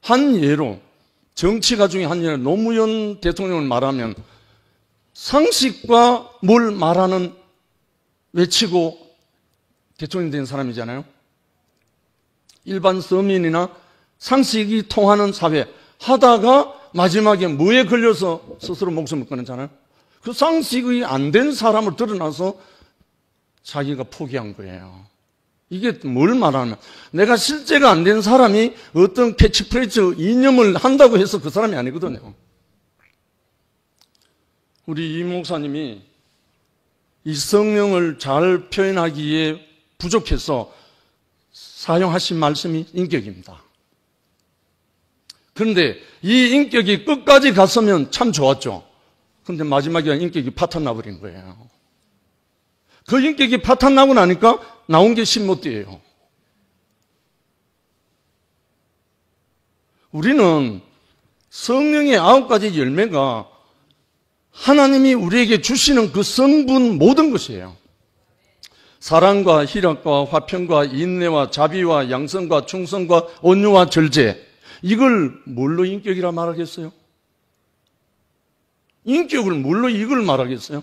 한 예로 정치가 중에 한 예로 노무현 대통령을 말하면 상식과 뭘 말하는 외치고 대통령 된 사람이잖아요. 일반 서민이나 상식이 통하는 사회 하다가 마지막에 뭐에 걸려서 스스로 목숨을 끊었잖아요. 그 상식이 안 된 사람을 드러나서 자기가 포기한 거예요. 이게 뭘 말하면 내가 실제가 안 된 사람이 어떤 캐치프레이즈 이념을 한다고 해서 그 사람이 아니거든요. 우리 이 목사님이 이 성령을 잘 표현하기에 부족해서 사용하신 말씀이 인격입니다. 그런데 이 인격이 끝까지 갔으면 참 좋았죠. 그런데 마지막에 인격이 파탄 나버린 거예요. 그 인격이 파탄 나고 나니까 나온 게 신모띠예요. 우리는 성령의 9가지 열매가 하나님이 우리에게 주시는 그 성분 모든 것이에요. 사랑과 희락과 화평과 인내와 자비와 양성과 충성과 온유와 절제. 이걸 뭘로 인격이라 말하겠어요? 인격을 뭘로 이걸 말하겠어요?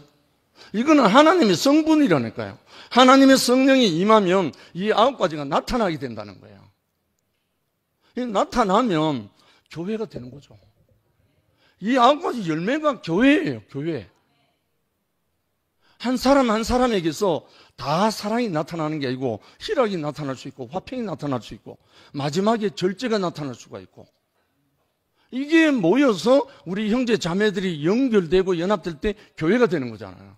이거는 하나님의 성분이라니까요. 하나님의 성령이 임하면 이 9가지가 나타나게 된다는 거예요. 나타나면 교회가 되는 거죠. 이 9가지 열매가 교회예요. 교회. 한 사람 한 사람에게서 다 사랑이 나타나는 게 아니고 희락이 나타날 수 있고 화평이 나타날 수 있고 마지막에 절제가 나타날 수가 있고 이게 모여서 우리 형제 자매들이 연결되고 연합될 때 교회가 되는 거잖아요.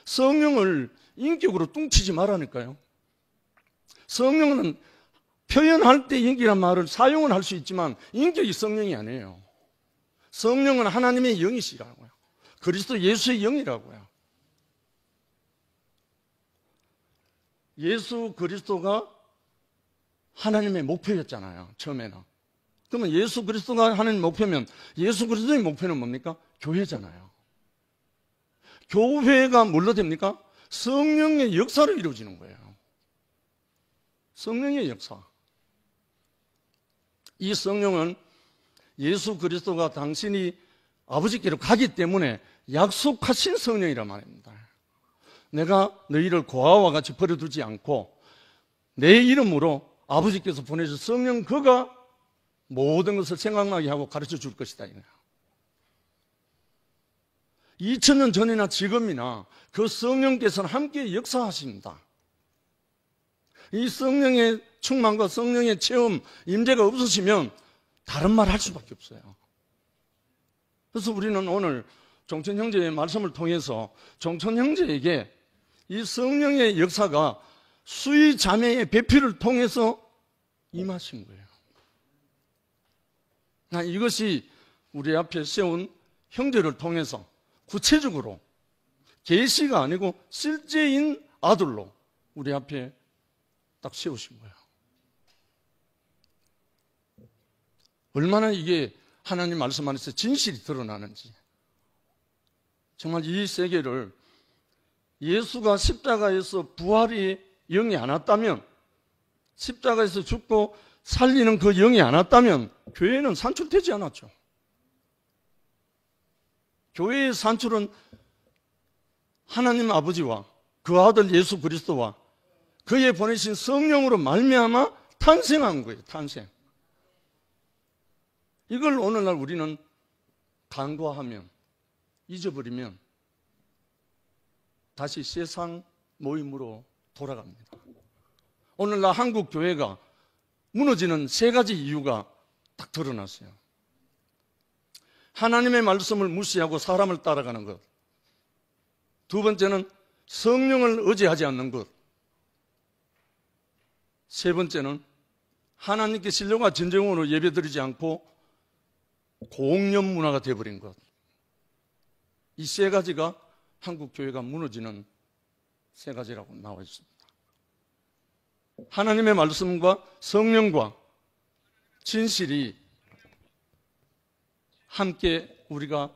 성령을 인격으로 뚱치지 말라니까요. 성령은 표현할 때 인격이란 말을 사용은 할 수 있지만 인격이 성령이 아니에요. 성령은 하나님의 영이시라고요. 그리스도 예수의 영이라고요. 예수 그리스도가 하나님의 목표였잖아요. 처음에는. 그러면 예수 그리스도가 하나님의 목표면 예수 그리스도의 목표는 뭡니까? 교회잖아요. 교회가 뭘로 됩니까? 성령의 역사로 이루어지는 거예요. 성령의 역사. 이 성령은 예수 그리스도가 당신이 아버지께로 가기 때문에 약속하신 성령이란 말입니다. 내가 너희를 고아와 같이 버려두지 않고 내 이름으로 아버지께서 보내준 성령 그가 모든 것을 생각나게 하고 가르쳐 줄 것이다. 2000년 전이나 지금이나 그 성령께서는 함께 역사하십니다. 이 성령의 충만과 성령의 체험, 임재가 없으시면 다른 말 할 수밖에 없어요. 그래서 우리는 오늘 종천 형제의 말씀을 통해서 종천 형제에게 이 성령의 역사가 수의 자매의 배필을 통해서 임하신 거예요. 이것이 우리 앞에 세운 형제를 통해서 구체적으로 계시가 아니고 실제인 아들로 우리 앞에 딱 세우신 거예요. 얼마나 이게 하나님 말씀 안에서 진실이 드러나는지. 정말 이 세계를 예수가 십자가에서 부활이 영이 안 왔다면, 십자가에서 죽고 살리는 그 영이 안 왔다면 교회는 산출되지 않았죠. 교회의 산출은 하나님 아버지와 그 아들 예수 그리스도와 그의 보내신 성령으로 말미암아 탄생한 거예요. 탄생. 이걸 오늘날 우리는 간과하면, 잊어버리면 다시 세상 모임으로 돌아갑니다. 오늘날 한국 교회가 무너지는 세 가지 이유가 딱 드러났어요. 하나님의 말씀을 무시하고 사람을 따라가는 것. 두 번째는 성령을 의지하지 않는 것. 세 번째는 하나님께 신령과 진정으로 예배드리지 않고 공연 문화가 되어버린 것. 이 세 가지가 한국 교회가 무너지는 세 가지라고 나와 있습니다. 하나님의 말씀과 성령과 진실이 함께 우리가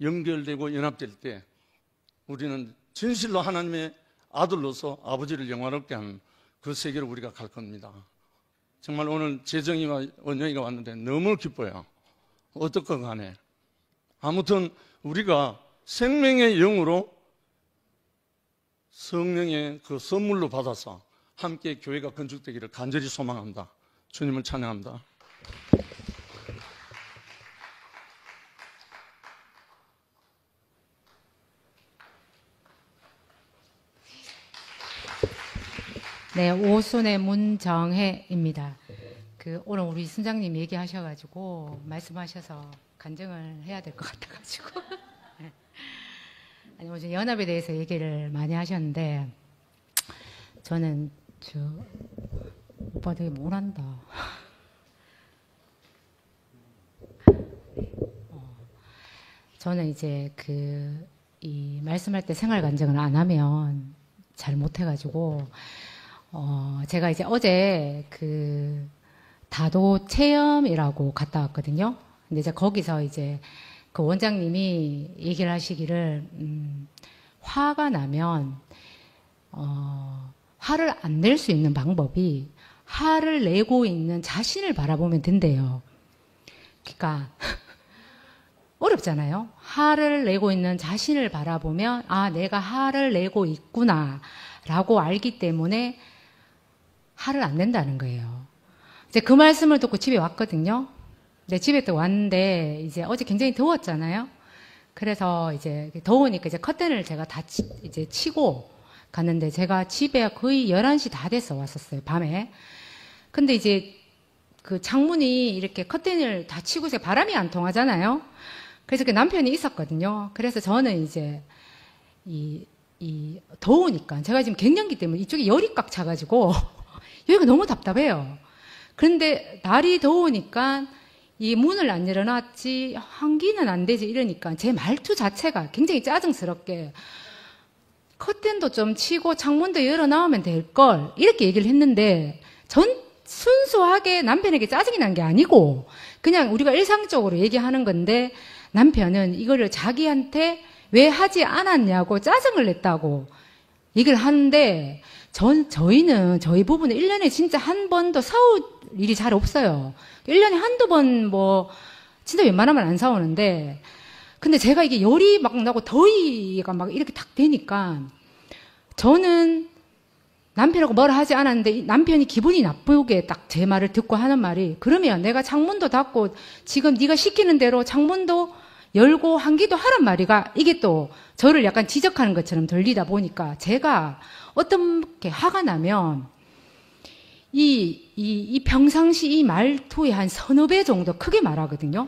연결되고 연합될 때 우리는 진실로 하나님의 아들로서 아버지를 영화롭게 하는 그 세계로 우리가 갈 겁니다. 정말 오늘 재정이와 원영이가 왔는데 너무 기뻐요. 어떻건 간에. 아무튼 우리가 생명의 영으로 성령의 그 선물로 받아서 함께 교회가 건축되기를 간절히 소망합니다. 주님을 찬양합니다. 네, 오순의 문정혜입니다. 오늘 우리 순장님 얘기하셔가지고 말씀하셔서 간증을 해야 될 것 같아가지고 아니 오늘 연합에 대해서 얘기를 많이 하셨는데 저는 오빠 되게 못한다. 저는 이제 이 말씀할 때 생활 간증을 안 하면 잘 못해가지고 제가 이제 어제 다도 체험이라고 갔다 왔거든요. 근데 이제 거기서 이제 그 원장님이 얘기를 하시기를 화가 나면 화를 안 낼 수 있는 방법이 화를 내고 있는 자신을 바라보면 된대요. 그러니까 어렵잖아요. 화를 내고 있는 자신을 바라보면 아, 내가 화를 내고 있구나 라고 알기 때문에 화를 안 낸다는 거예요. 이제 그 말씀을 듣고 집에 왔거든요. 근데 집에 또 왔는데 이제 어제 굉장히 더웠잖아요. 그래서 이제 더우니까 이제 커튼을 제가 다 이제 치고 갔는데 제가 집에 거의 11시 다 돼서 왔었어요, 밤에. 근데 이제 그 창문이 이렇게 커튼을 다 치고 이제 바람이 안 통하잖아요. 그래서 그 남편이 있었거든요. 그래서 저는 이제 더우니까 제가 지금 갱년기 때문에 이쪽에 열이 꽉 차가지고 여기가 너무 답답해요. 그런데 날이 더우니까 이 문을 안 열어놨지 환기는 안 되지 이러니까 제 말투 자체가 굉장히 짜증스럽게 커튼도 좀 치고 창문도 열어놔오면 될걸 이렇게 얘기를 했는데 전 순수하게 남편에게 짜증이 난 게 아니고 그냥 우리가 일상적으로 얘기하는 건데 남편은 이거를 자기한테 왜 하지 않았냐고 짜증을 냈다고 얘기를 하는데 저희는 저희 부부는 1년에 진짜 한 번도 싸울 일이 잘 없어요. 1년에 한두 번 진짜 웬만하면 안 싸우는데 근데 제가 이게 열이 막 나고 더위가 막 이렇게 탁 되니까 저는 남편하고 뭘 하지 않았는데 남편이 기분이 나쁘게 딱 제 말을 듣고 하는 말이 그러면 내가 창문도 닫고 지금 네가 시키는 대로 창문도 열고 환기도 하란 말이가 이게 또 저를 약간 지적하는 것처럼 들리다 보니까 제가 어떻게 화가 나면 이 평상시 이 말투에 한 서너 배 정도 크게 말하거든요.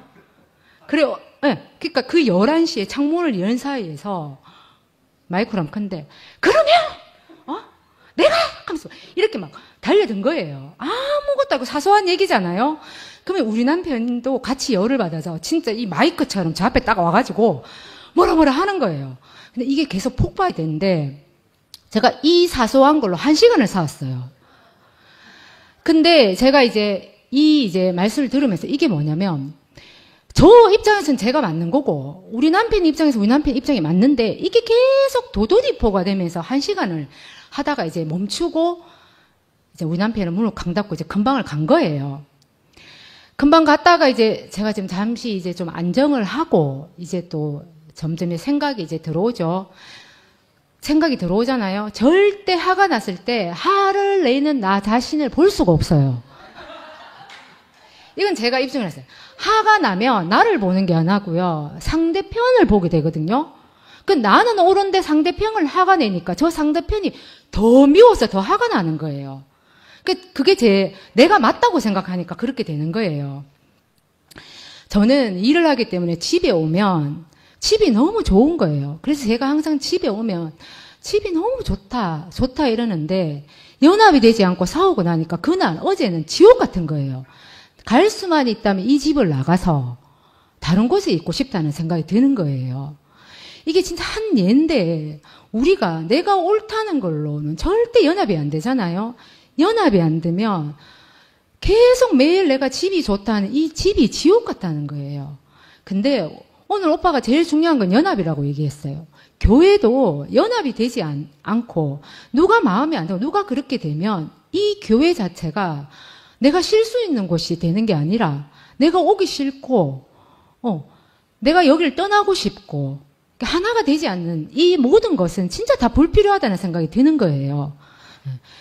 그래요. 네, 그러니까 그 11시에 창문을 연 사이에서 마이크로 큰데 그러면 내가 하면서 이렇게 막 달려든 거예요. 아무것도 아니고 사소한 얘기잖아요. 그러면 우리 남편도 같이 열을 받아서 진짜 이 마이크처럼 제 앞에 딱 와가지고 뭐라 하는 거예요. 근데 이게 계속 폭발이 되는데 제가 이 사소한 걸로 1시간을 싸웠어요. 근데 제가 이제 말씀을 들으면서 이게 뭐냐면 저 입장에서는 제가 맞는 거고 우리 남편 입장에서 우리 남편 입장이 맞는데 이게 계속 도도리포가 되면서 1시간을 하다가 이제 멈추고 이제 우리 남편은 문을 강 닫고 이제 금방을 간 거예요. 금방 갔다가 이제 제가 지금 잠시 이제 좀 안정을 하고 이제 또 점점 생각이 이제 들어오죠. 생각이 들어오잖아요. 절대 화가 났을 때 화를 내는 나 자신을 볼 수가 없어요. 이건 제가 입증을 했어요. 화가 나면 나를 보는 게 아니고요. 상대편을 보게 되거든요. 그 나는 옳은데 상대편을 화가 내니까 저 상대편이 더 미워서 더 화가 나는 거예요. 그게 내가 맞다고 생각하니까 그렇게 되는 거예요. 저는 일을 하기 때문에 집에 오면 집이 너무 좋은 거예요. 그래서 제가 항상 집에 오면 집이 너무 좋다 이러는데 연합이 되지 않고 싸우고 나니까 그날 어제는 지옥 같은 거예요. 갈 수만 있다면 이 집을 나가서 다른 곳에 있고 싶다는 생각이 드는 거예요. 이게 진짜 한 예인데 내가 옳다는 걸로는 절대 연합이 안 되잖아요. 연합이 안 되면 계속 매일 내가 집이 좋다는 이 집이 지옥 같다는 거예요. 근데 오늘 오빠가 제일 중요한 건 연합이라고 얘기했어요. 교회도 연합이 되지 않고 누가 마음에 안 들고 누가 그렇게 되면 이 교회 자체가 내가 쉴 수 있는 곳이 되는 게 아니라 내가 오기 싫고 내가 여기를 떠나고 싶고 하나가 되지 않는 이 모든 것은 진짜 다 불필요하다는 생각이 드는 거예요.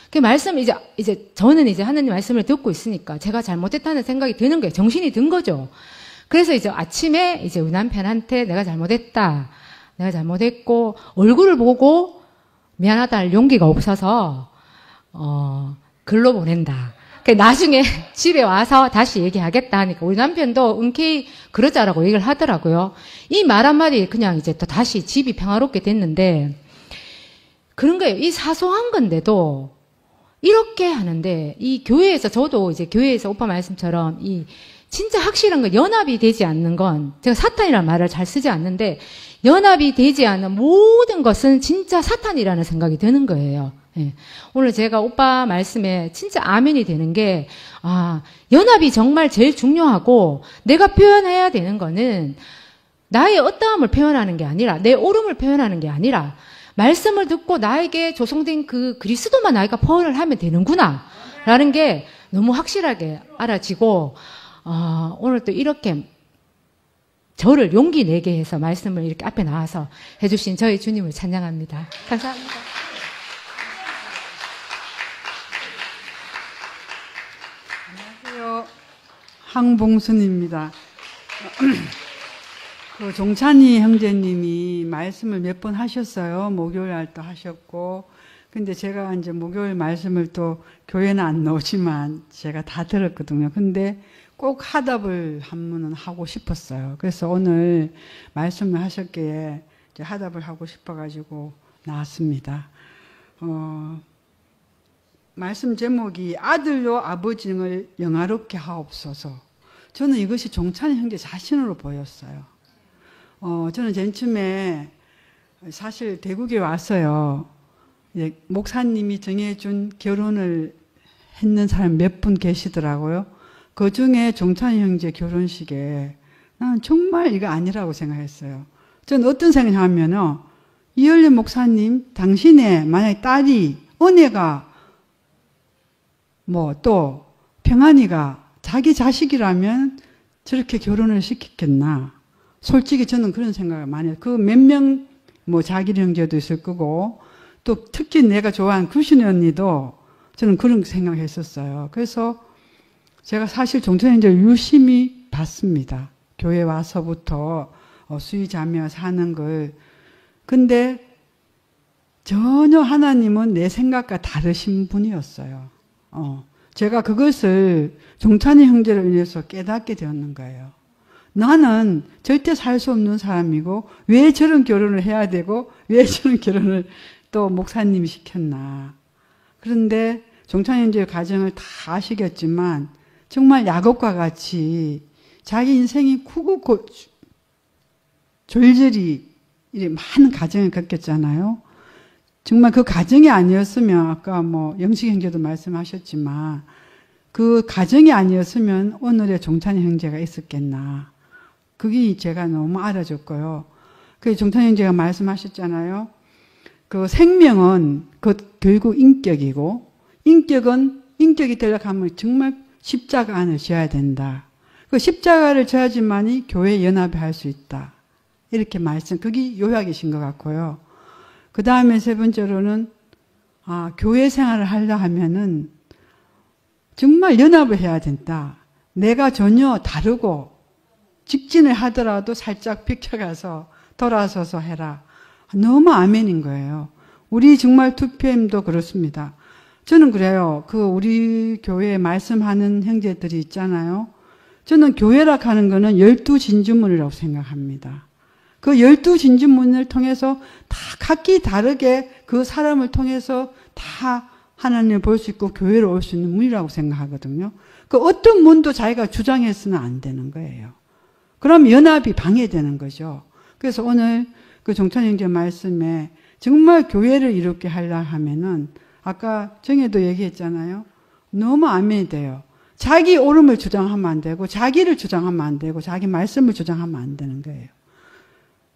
그 말씀 이제 저는 이제 하나님 말씀을 듣고 있으니까 제가 잘못했다는 생각이 드는 거예요. 정신이 든 거죠. 그래서 이제 아침에 이제 우리 남편한테 내가 잘못했고 얼굴을 보고 미안하다 할 용기가 없어서 글로 보낸다. 나중에 집에 와서 다시 얘기하겠다 하니까 우리 남편도 흔쾌히 그러자라고 얘기를 하더라고요. 이 말 한마디 그냥 이제 또 다시 집이 평화롭게 됐는데 그런 거예요. 이 사소한 건데도 이렇게 하는데 이 교회에서 저도 이제 교회에서 오빠 말씀처럼 이 진짜 확실한 건 연합이 되지 않는 건 제가 사탄이라는 말을 잘 쓰지 않는데 연합이 되지 않는 모든 것은 진짜 사탄이라는 생각이 드는 거예요. 예. 오늘 제가 오빠 말씀에 진짜 아멘이 되는 게 연합이 정말 제일 중요하고 내가 표현해야 되는 거는 나의 어떠함을 표현하는 게 아니라 내 옳음을 표현하는 게 아니라 말씀을 듣고 나에게 조성된 그 그리스도만 나이가 표현을 하면 되는구나 라는 게 너무 확실하게 알아지고 오늘 또 이렇게 저를 용기 내게 해서 말씀을 이렇게 앞에 나와서 해주신 저희 주님을 찬양합니다. 감사합니다. 안녕하세요. 항봉순입니다. 그 종찬이 형제님이 말씀을 몇 번 하셨어요. 목요일 날도 하셨고. 근데 제가 이제 목요일 말씀을 또 교회는 안 나오지만 제가 다 들었거든요. 근데 꼭 하답을 한 번은 하고 싶었어요. 그래서 오늘 말씀을 하셨기에 이제 하답을 하고 싶어가지고 나왔습니다. 말씀 제목이 아들로 아버지를 영화롭게 하옵소서. 저는 이것이 종찬이 형제 자신으로 보였어요. 저는 젠쯤에 사실 대국에 왔어요. 목사님이 정해준 결혼을 했는 사람 몇 분 계시더라고요. 그 중에 종찬이 형제 결혼식에 나는 정말 이거 아니라고 생각했어요. 저는 어떤 생각하면요. 이열린 목사님, 당신의 만약에 딸이 은혜가 또 평안이가 자기 자식이라면 저렇게 결혼을 시켰겠나. 솔직히 저는 그런 생각을 많이 해요. 그 몇 명 자기 형제도 있을 거고 또 특히 내가 좋아하는 구신이 언니도 저는 그런 생각을 했었어요. 그래서 제가 사실 종찬이 형제를 유심히 봤습니다. 교회 와서부터 수의자며 사는 걸. 근데 전혀 하나님은 내 생각과 다르신 분이었어요. 제가 그것을 종찬이 형제를 위해서 깨닫게 되었는 거예요. 나는 절대 살 수 없는 사람이고 왜 저런 결혼을 해야 되고 왜 저런 결혼을 또 목사님이 시켰나. 그런데 종찬이 형제 가정을 다 아시겠지만 정말 야곱과 같이 자기 인생이 크고 졸졸이 많은 가정을 겪었잖아요. 정말 그 가정이 아니었으면 아까 영식 형제도 말씀하셨지만 그 가정이 아니었으면 오늘의 종찬이 형제가 있었겠나. 그게 제가 너무 알아줬고요. 그 종찬이 형제가 말씀하셨잖아요. 그 생명은 결국 인격이고 인격이 되려고 하면 정말 십자가 안을 져야 된다. 그 십자가를 져야지만이 교회 연합을 할 수 있다. 이렇게 그게 요약이신 것 같고요. 그 다음에 세 번째로는 교회 생활을 하려 하면은 정말 연합을 해야 된다. 내가 전혀 다르고 직진을 하더라도 살짝 비켜가서 돌아서서 해라. 너무 아멘인 거예요. 우리 정말 2PM도 그렇습니다. 저는 그래요. 우리 교회에 말씀하는 형제들이 있잖아요. 저는 교회라 하는 거는 12진주문이라고 생각합니다. 그 12진주문을 통해서 다 각기 다르게 그 사람을 통해서 다 하나님을 볼 수 있고 교회를 올 수 있는 문이라고 생각하거든요. 그 어떤 문도 자기가 주장해서는 안 되는 거예요. 그럼 연합이 방해되는 거죠. 그래서 오늘 그 종찬 형제 말씀에 정말 교회를 이롭게 하려 하면은 아까 정혜도 얘기했잖아요. 너무 아멘이 돼요. 자기 옳음을 주장하면 안 되고 자기를 주장하면 안 되고 자기 말씀을 주장하면 안 되는 거예요.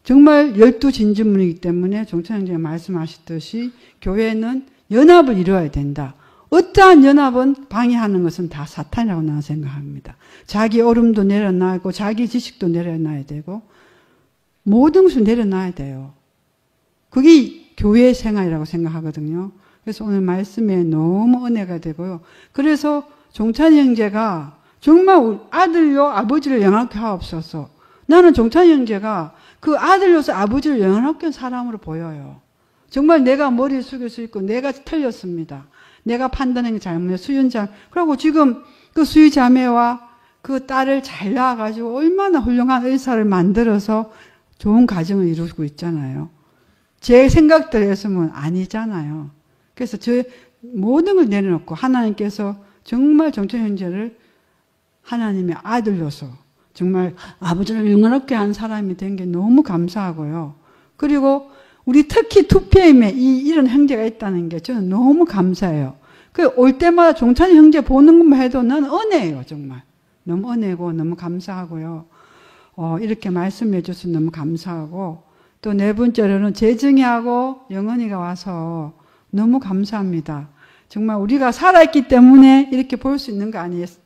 정말 12진주문이기 때문에 종찬 형제가 말씀하셨듯이 교회는 연합을 이루어야 된다. 어떠한 연합은 방해하는 것은 다 사탄이라고 나는 생각합니다. 자기 옳음도 내려놔고 자기 지식도 내려놔야 되고 모든 것을 내려놔야 돼요. 그게 교회 생활이라고 생각하거든요. 그래서 오늘 말씀에 너무 은혜가 되고요. 그래서 종찬이 형제가 정말 아들요 아버지를 영화롭게 하옵소서. 나는 종찬이 형제가 그 아들로서 아버지를 영화롭게 한 사람으로 보여요. 정말 내가 머리를 숙일 수 있고 내가 틀렸습니다. 내가 판단한 게 잘못해 수윤자. 그리고 지금 그 수유자매와 그 딸을 잘 낳아가지고 얼마나 훌륭한 의사를 만들어서 좋은 가정을 이루고 있잖아요. 제 생각대로였으면 아니잖아요. 그래서 저 모든 걸 내려놓고 하나님께서 정말 종찬 형제를 하나님의 아들로서 정말 아버지를 영원롭게 한 사람이 된 게 너무 감사하고요. 그리고 우리 특히 2PM에 이런 형제가 있다는 게 저는 너무 감사해요. 올 때마다 종찬 형제 보는 것만 해도 난 은혜예요, 정말. 너무 은혜고 너무 감사하고요. 이렇게 말씀해 주셔서 너무 감사하고 또 네 번째로는 재정이하고 영은이가 와서 너무 감사합니다. 정말 우리가 살아있기 때문에 이렇게 볼 수 있는 거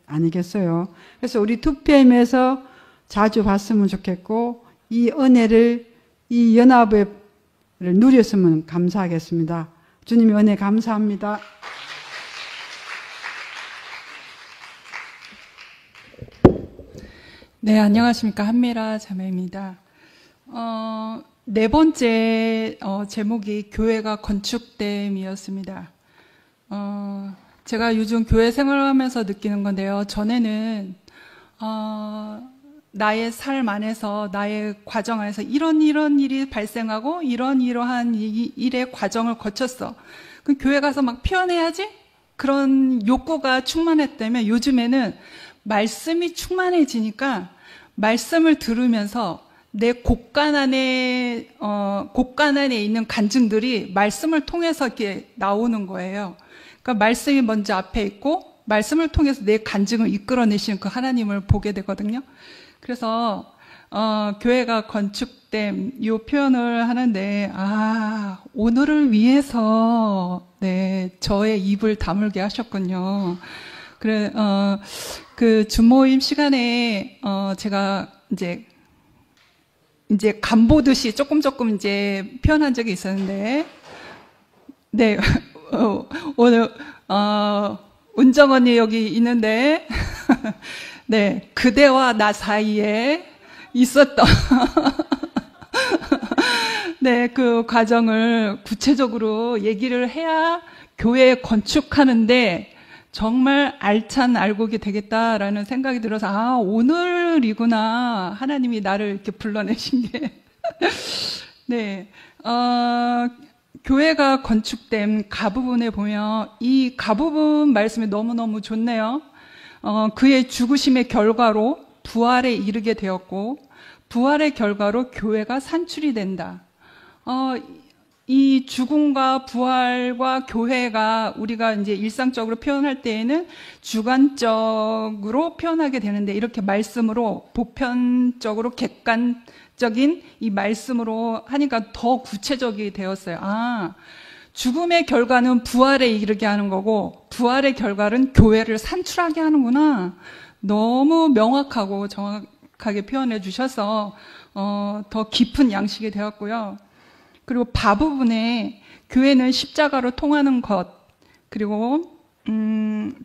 아니겠어요? 그래서 우리 2PM에서 자주 봤으면 좋겠고 이 은혜를 이 연합을 누렸으면 감사하겠습니다. 주님의 은혜 감사합니다. 네, 안녕하십니까. 한미라 자매입니다. 네 번째 제목이 교회가 건축됨이었습니다. 제가 요즘 교회 생활하면서 느끼는 건데요. 전에는 나의 삶 안에서 나의 과정 안에서 이런 일이 발생하고 이러한 일의 과정을 거쳤어. 그 교회 가서 막 표현해야지? 그런 욕구가 충만했다면 요즘에는 말씀이 충만해지니까 말씀을 들으면서 내 곳간 안에 있는 간증들이 말씀을 통해서 이렇게 나오는 거예요. 그러니까 말씀이 먼저 앞에 있고 말씀을 통해서 내 간증을 이끌어내시는 그 하나님을 보게 되거든요. 그래서 교회가 건축됨 이 표현을 하는데 오늘을 위해서 네 저의 입을 다물게 하셨군요. 그래 그 주모임 시간에 제가 이제 간 보듯이 조금 이제 표현한 적이 있었는데 네 오늘 은정 언니 여기 있는데 네 그대와 나 사이에 있었던 네 그 과정을 구체적으로 얘기를 해야 교회 건축하는데 정말 알찬 알곡이 되겠다라는 생각이 들어서 오늘이구나 하나님이 나를 이렇게 불러내신 게 네 교회가 건축된 가부분에 보면 이 가부분 말씀이 너무너무 좋네요. 그의 죽으심의 결과로 부활에 이르게 되었고 부활의 결과로 교회가 산출이 된다. 이 죽음과 부활과 교회가 우리가 이제 일상적으로 표현할 때에는 주관적으로 표현하게 되는데 이렇게 말씀으로 보편적으로 객관적인 이 말씀으로 하니까 더 구체적이 되었어요. 죽음의 결과는 부활에 이르게 하는 거고 부활의 결과는 교회를 산출하게 하는구나. 너무 명확하고 정확하게 표현해 주셔서 더 깊은 양식이 되었고요. 그리고 바 부분에 교회는 십자가로 통하는 것, 그리고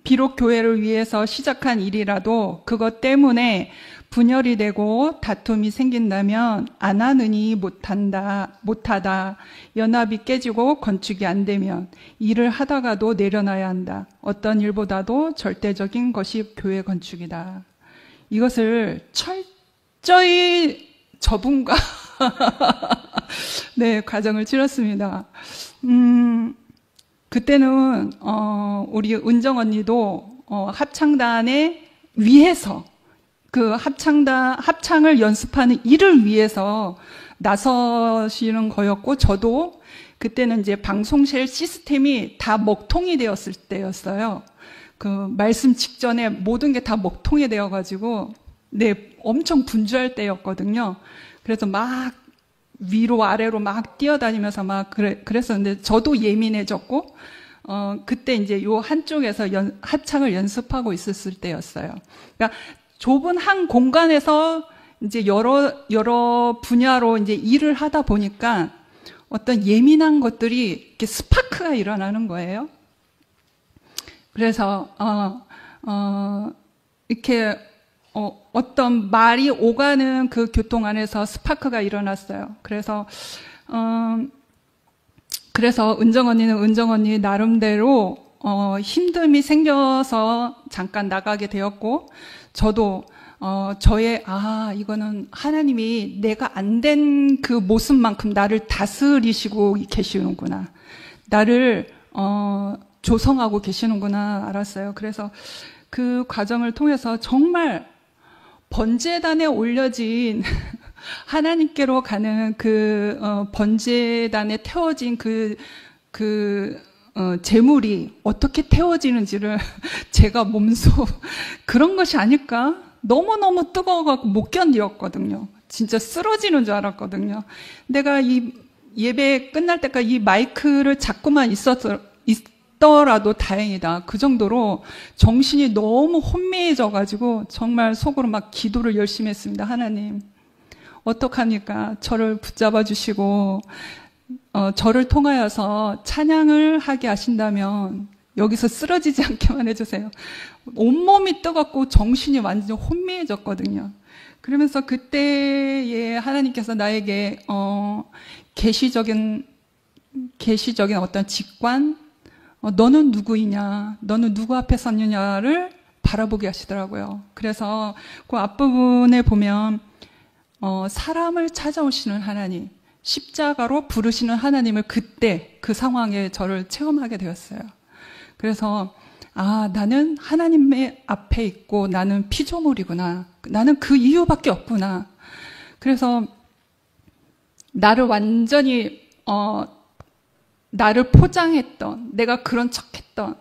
비록 교회를 위해서 시작한 일이라도 그것 때문에 분열이 되고 다툼이 생긴다면 안 하느니 못하다. 연합이 깨지고 건축이 안 되면 일을 하다가도 내려놔야 한다. 어떤 일보다도 절대적인 것이 교회 건축이다. 이것을 철저히 저분과 네, 과정을 치렀습니다. 그때는 우리 은정 언니도 합창단에 위해서 그 합창을 연습하는 일을 위해서 나서시는 거였고, 저도 그때는 이제 방송실 시스템이 다 먹통이 되었을 때였어요. 그 말씀 직전에 모든 게 다 먹통이 되어가지고, 네, 엄청 분주할 때였거든요. 그래서 막 위로 아래로 막 뛰어다니면서 막 그랬었는데, 저도 예민해졌고, 그때 이제 요 한쪽에서 합창을 연습하고 있었을 때였어요. 그러니까 좁은 한 공간에서 이제 여러 분야로 이제 일을 하다 보니까 어떤 예민한 것들이 이렇게 스파크가 일어나는 거예요. 그래서 이렇게 어떤 말이 오가는 그 교통 안에서 스파크가 일어났어요. 그래서 은정 언니는 은정 언니 나름대로 힘듦이 생겨서 잠깐 나가게 되었고, 저도 이거는 하나님이 내가 안 된 그 모습만큼 나를 다스리시고 계시는구나, 나를 조성하고 계시는구나 알았어요. 그래서 그 과정을 통해서 정말 번제단에 올려진 하나님께로 가는 그 번제단에 태워진 재물이 어떻게 태워지는지를 제가 몸소 그런 것이 아닐까? 너무너무 뜨거워갖고 못 견디었거든요. 진짜 쓰러지는 줄 알았거든요. 내가 이 예배 끝날 때까지 이 마이크를 잡고만 있더라도 다행이다. 그 정도로 정신이 너무 혼미해져가지고 정말 속으로 막 기도를 열심히 했습니다. 하나님, 어떡합니까? 저를 붙잡아 주시고 저를 통하여서 찬양을 하게 하신다면 여기서 쓰러지지 않게만 해주세요. 온몸이 뜨겁고 정신이 완전히 혼미해졌거든요. 그러면서 그때에 하나님께서 나에게 계시적인 어떤 직관, 너는 누구이냐, 너는 누구 앞에 섰느냐를 바라보게 하시더라고요. 그래서 그 앞부분에 보면 사람을 찾아오시는 하나님, 십자가로 부르시는 하나님을 그때 그 상황에 저를 체험하게 되었어요. 그래서 나는 하나님의 앞에 있고 나는 피조물이구나, 나는 그 이유밖에 없구나. 그래서 나를 완전히 나를 포장했던, 내가 그런 척했던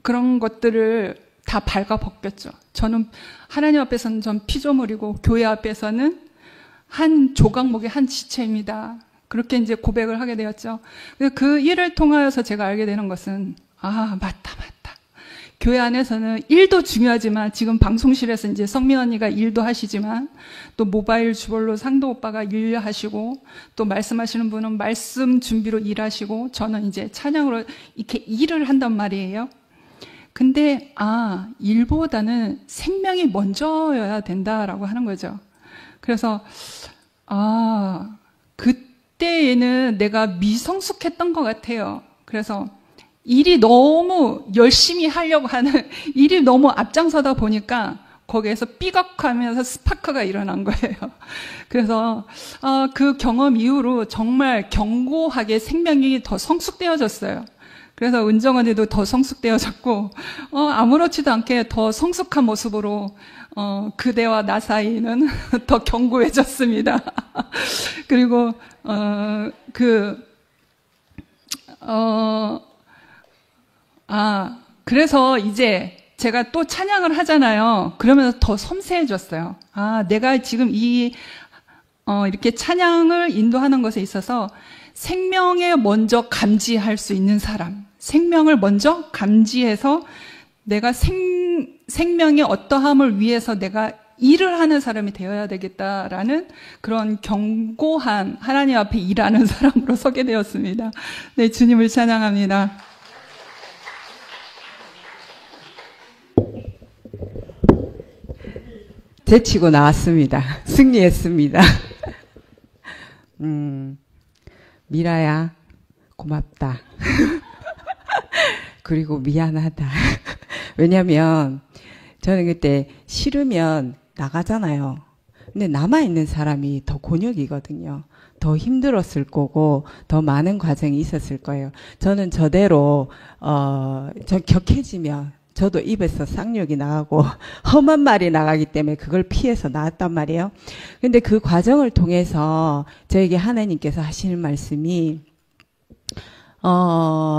그런 것들을 다 발가벗겼죠. 저는 하나님 앞에서는 전 피조물이고 교회 앞에서는 한 조각목의 한 지체입니다. 그렇게 이제 고백을 하게 되었죠. 그 일을 통하여서 제가 알게 되는 것은 맞다. 교회 안에서는 일도 중요하지만, 지금 방송실에서 이제 성민 언니가 일도 하시지만, 또 모바일 주벌로 상도 오빠가 일하시고, 또 말씀하시는 분은 말씀 준비로 일하시고, 저는 이제 찬양으로 이렇게 일을 한단 말이에요. 근데 일보다는 생명이 먼저여야 된다라고 하는 거죠. 그래서 그때에는 내가 미성숙했던 것 같아요. 그래서 일이 너무 열심히 하려고 하는, 일이 너무 앞장서다 보니까 거기에서 삐걱하면서 스파크가 일어난 거예요. 그래서 그 경험 이후로 정말 견고하게 생명이 더 성숙되어졌어요. 그래서 은정 언니도 더 성숙되어졌고, 아무렇지도 않게 더 성숙한 모습으로 그대와 나 사이는 더 견고해졌습니다. 그리고 그래서 이제 제가 또 찬양을 하잖아요. 그러면서 더 섬세해졌어요. 내가 지금 이렇게 찬양을 인도하는 것에 있어서 생명에 먼저 감지할 수 있는 사람, 생명을 먼저 감지해서 내가 생명의 어떠함을 위해서 내가 일을 하는 사람이 되어야 되겠다라는 그런 견고한 하나님 앞에 일하는 사람으로 서게 되었습니다. 네, 주님을 찬양합니다. 제치고 나왔습니다. 승리했습니다. 미라야, 고맙다. 그리고 미안하다. 왜냐면 저는 그때 싫으면 나가잖아요. 근데 남아있는 사람이 더 곤욕이거든요. 더 힘들었을 거고 더 많은 과정이 있었을 거예요. 저는 저대로 저 격해지면 저도 입에서 쌍욕이 나가고 험한 말이 나가기 때문에 그걸 피해서 나왔단 말이에요. 근데 그 과정을 통해서 저에게 하나님께서 하시는 말씀이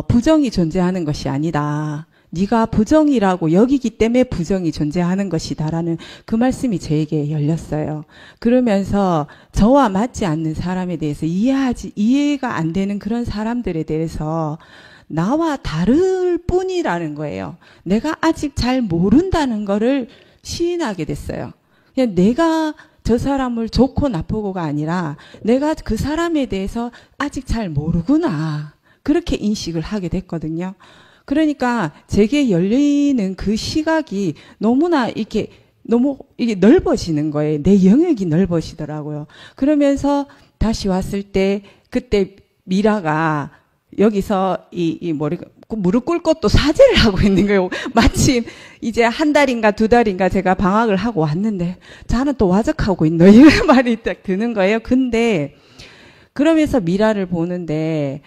부정이 존재하는 것이 아니다. 네가 부정이라고 여기기 때문에 부정이 존재하는 것이다라는 그 말씀이 저에게 열렸어요. 그러면서 저와 맞지 않는 사람에 대해서 이해가 안 되는 그런 사람들에 대해서 나와 다를 뿐이라는 거예요. 내가 아직 잘 모른다는 거를 시인하게 됐어요. 그냥 내가 저 사람을 좋고 나쁘고가 아니라 내가 그 사람에 대해서 아직 잘 모르구나. 그렇게 인식을 하게 됐거든요. 그러니까 제게 열리는 그 시각이 너무나 이게 넓어지는 거예요. 내 영역이 넓어지더라고요. 그러면서 다시 왔을 때 그때 미라가 여기서 무릎 꿇고 또 사죄를 하고 있는 거예요. 마침 이제 한 달인가 두 달인가 제가 방학을 하고 왔는데 자는 또 와적하고 있노 이런 말이 딱 드는 거예요. 근데 그러면서 미라를 보는데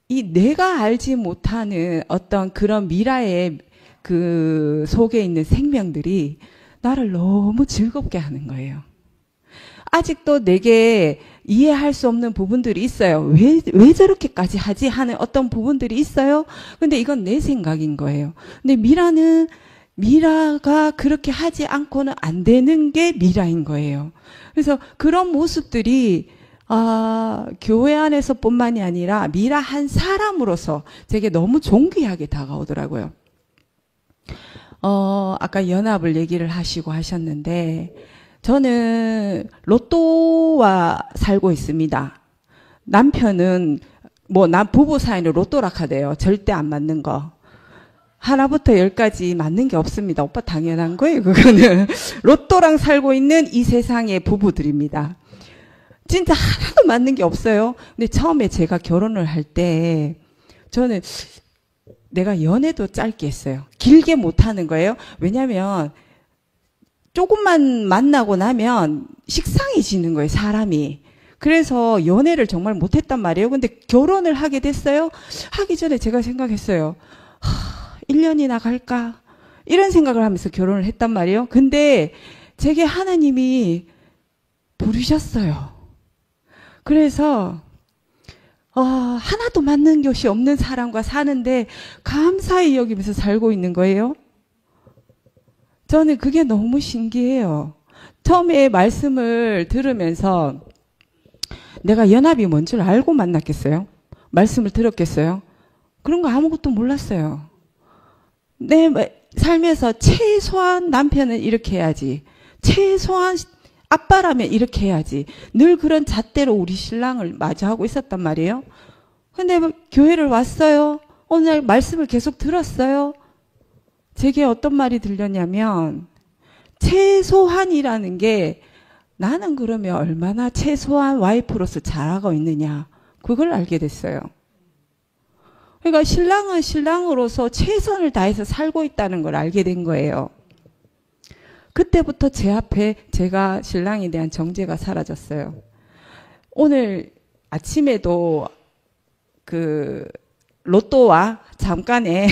이 내가 알지 못하는 어떤 그런 미라의 그 속에 있는 생명들이 나를 너무 즐겁게 하는 거예요. 아직도 내게 이해할 수 없는 부분들이 있어요. 왜 저렇게까지 하지 하는 어떤 부분들이 있어요. 근데 이건 내 생각인 거예요. 근데 미라가 그렇게 하지 않고는 안 되는 게 미라인 거예요. 그래서 그런 모습들이 교회 안에서뿐만이 아니라 미라 한 사람으로서 제게 너무 존귀하게 다가오더라고요. 아까 연합을 얘기를 하셨는데 저는 로또와 살고 있습니다. 남편은 부부 사이는 로또락하대요. 절대 안 맞는 거. 하나부터 10까지 맞는 게 없습니다. 오빠 당연한 거예요. 그거는 로또랑 살고 있는 이 세상의 부부들입니다. 진짜 하나도 맞는 게 없어요. 근데 처음에 제가 결혼을 할 때 저는 내가 연애도 짧게 했어요. 길게 못 하는 거예요. 왜냐면 조금만 만나고 나면 식상해지는 거예요, 사람이. 그래서 연애를 정말 못했단 말이에요. 근데 결혼을 하게 됐어요. 하기 전에 제가 생각했어요. 1년이나 갈까? 이런 생각을 하면서 결혼을 했단 말이에요. 근데 제게 하나님이 부르셨어요. 그래서 하나도 맞는 것이 없는 사람과 사는데 감사히 여기면서 살고 있는 거예요. 저는 그게 너무 신기해요. 처음에 말씀을 들으면서 내가 연합이 뭔 줄 알고 만났겠어요? 말씀을 들었겠어요? 그런 거 아무것도 몰랐어요. 내 삶에서 최소한 남편은 이렇게 해야지. 최소한 아빠라면 이렇게 해야지. 늘 그런 잣대로 우리 신랑을 맞이하고 있었단 말이에요. 근데 교회를 왔어요. 오늘 말씀을 계속 들었어요. 제게 어떤 말이 들렸냐면 최소한이라는 게 나는 그러면 얼마나 최소한 와이프로서 잘하고 있느냐. 그걸 알게 됐어요. 그러니까 신랑은 신랑으로서 최선을 다해서 살고 있다는 걸 알게 된 거예요. 그때부터 제 앞에 제가 신랑에 대한 정죄가 사라졌어요. 오늘 아침에도 그 로또와 잠깐의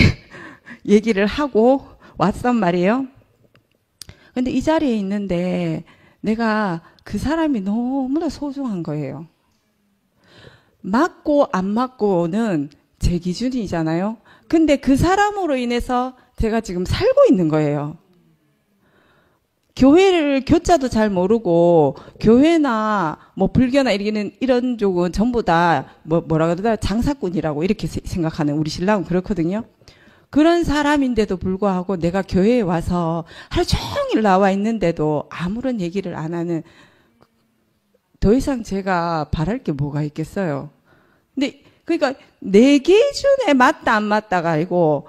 얘기를 하고 왔단 말이에요. 근데 이 자리에 있는데 내가 그 사람이 너무나 소중한 거예요. 맞고 안 맞고는 제 기준이잖아요. 근데 그 사람으로 인해서 제가 지금 살고 있는 거예요. 교자도 잘 모르고 교회나 불교나 이런 쪽은 전부 다 뭐라 그러더라 장사꾼이라고 이렇게 생각하는 우리 신랑은 그렇거든요. 그런 사람인데도 불구하고 내가 교회에 와서 하루 종일 나와 있는데도 아무런 얘기를 안 하는, 더 이상 제가 바랄 게 뭐가 있겠어요. 근데 그러니까 내 기준에 맞다 안 맞다가 아니고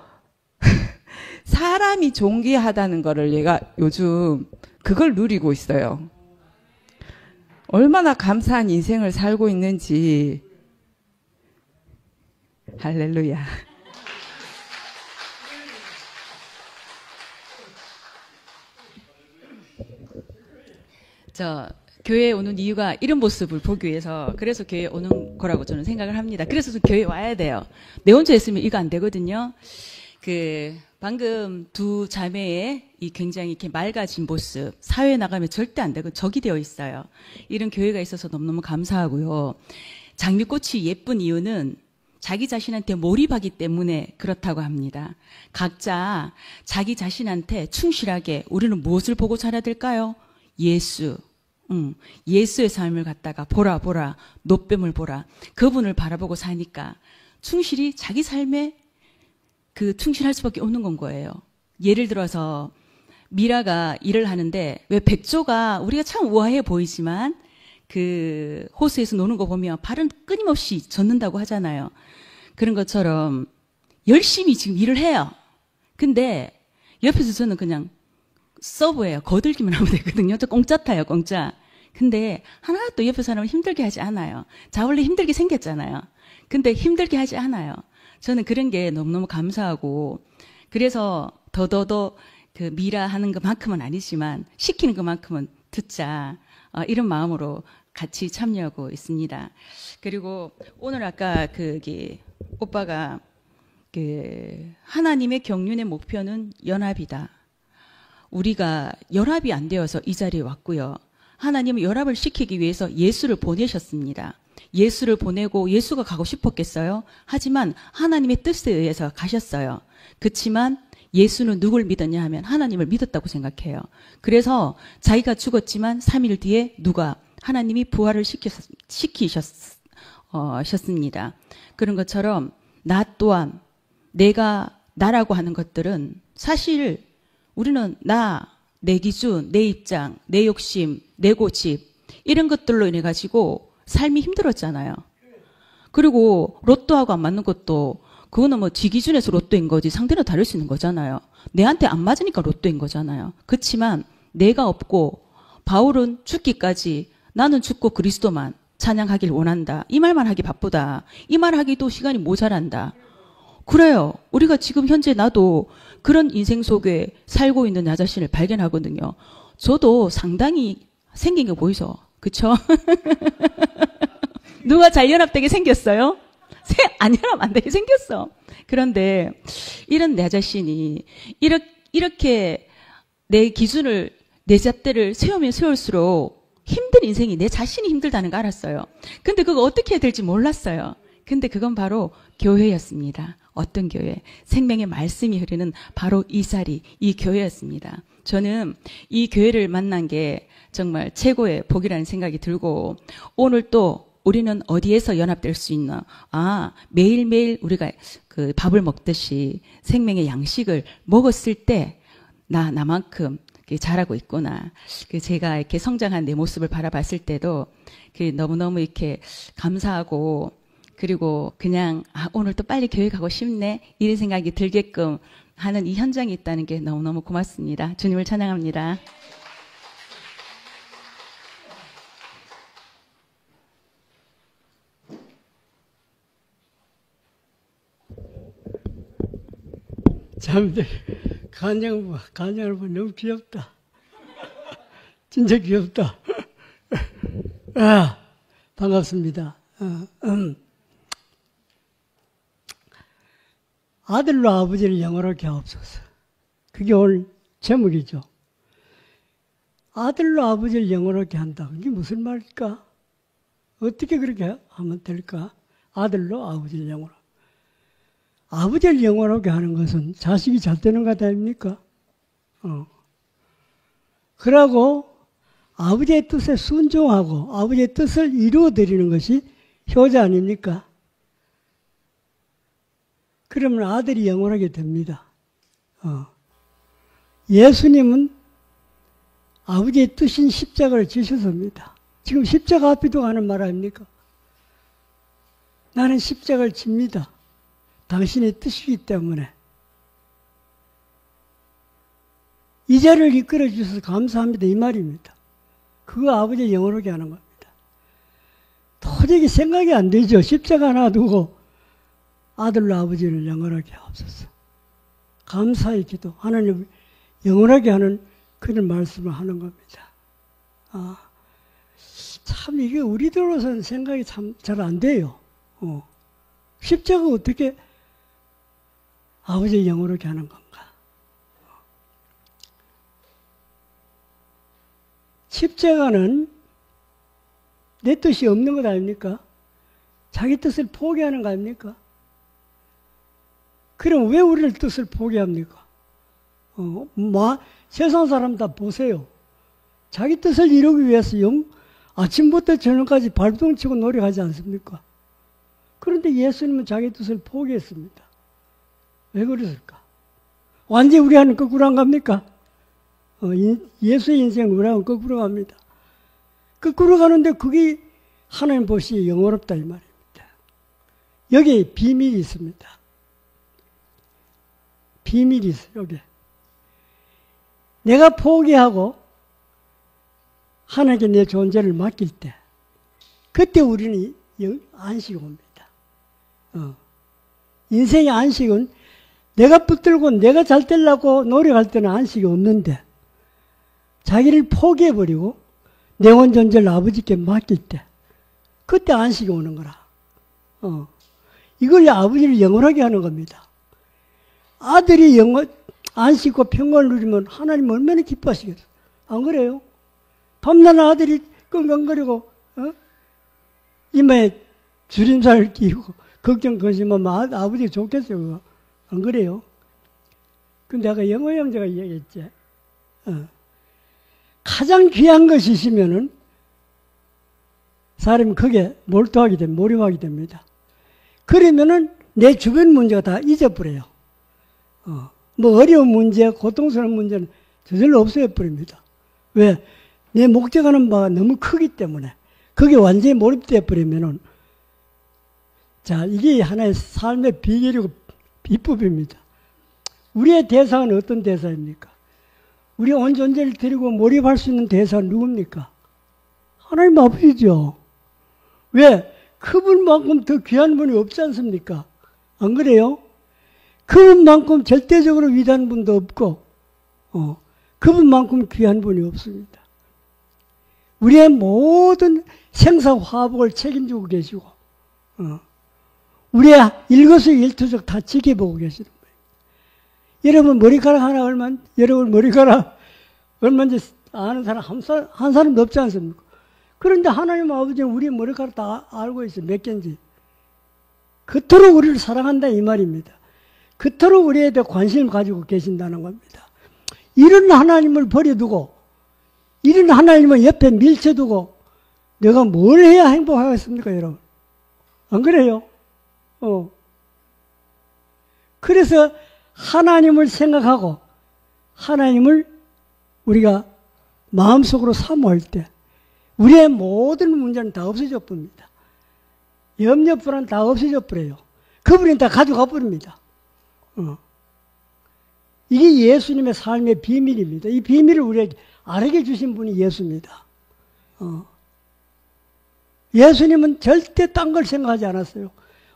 사람이 존귀하다는 거를 얘가 요즘 그걸 누리고 있어요. 얼마나 감사한 인생을 살고 있는지. 할렐루야. 저 교회에 오는 이유가 이런 모습을 보기 위해서, 그래서 교회에 오는 거라고 저는 생각을 합니다. 그래서 교회에 와야 돼요. 내 혼자 있으면 이거 안 되거든요. 방금 두 자매의 이 굉장히 이렇게 맑아진 모습, 사회에 나가면 절대 안 되고 적이 되어 있어요. 이런 교회가 있어서 너무너무 감사하고요. 장미꽃이 예쁜 이유는 자기 자신한테 몰입하기 때문에 그렇다고 합니다. 각자 자기 자신한테 충실하게, 우리는 무엇을 보고 살아야 될까요? 예수. 예수의 삶을 갖다가 보라 노뱀을 보라, 그분을 바라보고 사니까 충실히 자기 삶에 충실할 수밖에 없는 건 거예요. 예를 들어서 미라가 일을 하는데, 왜 백조가 우리가 참 우아해 보이지만 호수에서 노는 거 보면 발은 끊임없이 젓는다고 하잖아요. 그런 것처럼 열심히 지금 일을 해요. 근데 옆에서 저는 그냥 서브예요. 거들기만 하면 되거든요. 저 공짜 타요, 공짜. 근데 하나도 옆에 사람을 힘들게 하지 않아요. 자, 원래 힘들게 생겼잖아요. 근데 힘들게 하지 않아요. 저는 그런 게 너무너무 감사하고, 그래서 더더더 미라 하는 것만큼은 아니지만 시키는 것만큼은 듣자, 이런 마음으로 같이 참여하고 있습니다. 그리고 오늘 아까 오빠가 하나님의 경륜의 목표는 연합이다. 우리가 연합이 안 되어서 이 자리에 왔고요. 하나님은 연합을 시키기 위해서 예수를 보내셨습니다. 예수를 보내고, 예수가 가고 싶었겠어요? 하지만 하나님의 뜻에 의해서 가셨어요. 그렇지만 예수는 누굴 믿었냐 하면 하나님을 믿었다고 생각해요. 그래서 자기가 죽었지만 3일 뒤에 하나님이 부활을 시키셨습니다. 그런 것처럼 나 또한, 나라고 하는 것들은 사실 우리는 내 기준, 내 입장, 내 욕심, 내 고집, 이런 것들로 인해 가지고 삶이 힘들었잖아요. 그리고 로또하고 안 맞는 것도, 그거는 지 기준에서 로또인 거지 상대는 다를 수 있는 거잖아요. 내한테 안 맞으니까 로또인 거잖아요. 그렇지만 내가 없고, 바울은 죽기까지 나는 죽고 그리스도만 찬양하길 원한다, 이 말만 하기 바쁘다, 이 말 하기도 시간이 모자란다. 그래요. 우리가 지금 현재 나도 그런 인생 속에 살고 있는 나 자신을 발견하거든요. 저도 상당히 생긴 게 보이죠? 그쵸? 누가 잘 연합되게 생겼어요? 안 연합 안 되게 생겼어. 그런데 이런 내 자신이 이렇게 내 기준을, 내 잣대를 세우면 세울수록 힘든 인생이, 내 자신이 힘들다는 거 알았어요. 근데 그거 어떻게 해야 될지 몰랐어요. 근데 그건 바로 교회였습니다. 어떤 교회? 생명의 말씀이 흐르는 바로 이 자리, 이 교회였습니다. 저는 이 교회를 만난 게 정말 최고의 복이라는 생각이 들고, 오늘 또 우리는 어디에서 연합될 수 있나? 매일매일 우리가 밥을 먹듯이 생명의 양식을 먹었을 때 나만큼 잘하고 있구나. 제가 이렇게 성장한 내 모습을 바라봤을 때도 너무너무 이렇게 감사하고, 그리고 그냥 오늘 또 빨리 교회 가고 싶네, 이런 생각이 들게끔 하는 이 현장이 있다는 게 너무너무 고맙습니다. 주님을 찬양합니다. 자매들, 간양을 보면 너무 귀엽다. 진짜 귀엽다. 반갑습니다. 아들로 아버지를 영원하게 하옵소서. 그게 오늘 제목이죠. 아들로 아버지를 영원하게 한다. 이게 무슨 말일까? 어떻게 그렇게 하면 될까? 아들로 아버지를 영원하게. 아버지를 영원하게 하는 것은 자식이 잘 되는 것 아닙니까? 그러고 아버지의 뜻에 순종하고 아버지의 뜻을 이루어드리는 것이 효자 아닙니까? 그러면 아들이 영원하게 됩니다. 예수님은 아버지의 뜻인 십자가를 지셨습니다. 지금 십자가 앞에도 하는 말 아닙니까? 나는 십자가를 집니다. 당신의 뜻이기 때문에. 이 자리를 이끌어 주셔서 감사합니다. 이 말입니다. 그거 아버지를 영원하게 하는 겁니다. 도저히 생각이 안 되죠. 십자가 하나 두고 아들로 아버지를 영원하게 하옵소서. 감사의 기도, 하나님을 영원하게 하는 그런 말씀을 하는 겁니다. 참 이게 우리들로서는 생각이 참 잘 안 돼요. 십자가 어떻게 아버지를 영원하게 하는 건가? 십자가는 내 뜻이 없는 것 아닙니까? 자기 뜻을 포기하는 거 아닙니까? 그럼 왜 우리를 뜻을 포기합니까? 세상 사람 다 보세요. 자기 뜻을 이루기 위해서 아침부터 저녁까지 발동 치고 노력하지 않습니까? 그런데 예수님은 자기 뜻을 포기했습니다. 왜 그랬을까? 완전히 우리와는 거꾸로 안 갑니까? 예수의 인생은 우리하고 거꾸로 갑니다. 거꾸로 가는데 그게 하나님 보시기에 영원롭다 이 말입니다. 여기에 비밀이 있습니다. 비밀이 있어요. 여기. 내가 포기하고 하나님께 내 존재를 맡길 때 그때 우리는 안식이 옵니다. 인생의 안식은 내가 붙들고 내가 잘 되려고 노력할 때는 안식이 없는데 자기를 포기해버리고 내 온 존재를 아버지께 맡길 때 그때 안식이 오는 거라. 이걸 아버지를 영원하게 하는 겁니다. 아들이 안식과 평강을 누리면 하나님 얼마나 기뻐하시겠어요? 안 그래요? 밤낮 아들이 끙끙거리고 이마에 주림살을 끼고 걱정 거심하면 아버지가 좋겠어요. 그거. 안 그래요? 근데 아까 영어 형제가 얘기했지. 가장 귀한 것이 있으면은 사람이 거기에 몰두하게 됩니다. 몰입하게 됩니다. 그러면은 내 주변 문제가 다 잊어버려요. 뭐 어려운 문제, 고통스러운 문제는 저절로 없어져버립니다. 왜? 내 목적하는 바가 너무 크기 때문에 거기에 완전히 몰입되어 버리면은 자, 이게 하나의 삶의 비결이고 비법입니다. 우리의 대상은 어떤 대상입니까? 우리 온 존재를 데리고 몰입할 수 있는 대상은 누굽니까? 하나님 아버지죠. 왜? 그분만큼 더 귀한 분이 없지 않습니까? 안 그래요? 그분만큼 절대적으로 위대한 분도 없고 그분만큼 귀한 분이 없습니다. 우리의 모든 생사화복을 책임지고 계시고 우리의 일거수일투족 다 지켜보고 계시는 거예요. 여러분 머리카락 하나 여러분 머리카락 얼마인지 아는 사람 한 사람도 없지 않습니까? 그런데 하나님 아버지는 우리 머리카락 다 알고 있어요. 몇 개인지. 그토록 우리를 사랑한다 이 말입니다. 그토록 우리에 대해 관심을 가지고 계신다는 겁니다. 이런 하나님을 버려두고 이런 하나님을 옆에 밀쳐두고 내가 뭘 해야 행복하겠습니까 여러분? 안 그래요? 그래서 하나님을 생각하고 하나님을 우리가 마음속으로 사모할 때 우리의 모든 문제는 다 없어져 버립니다. 염려 불안 다 없어져 버려요. 그분이 다 가져가 버립니다. 이게 예수님의 삶의 비밀입니다. 이 비밀을 우리에게 알게 주신 분이 예수입니다. 예수님은 절대 딴 걸 생각하지 않았어요.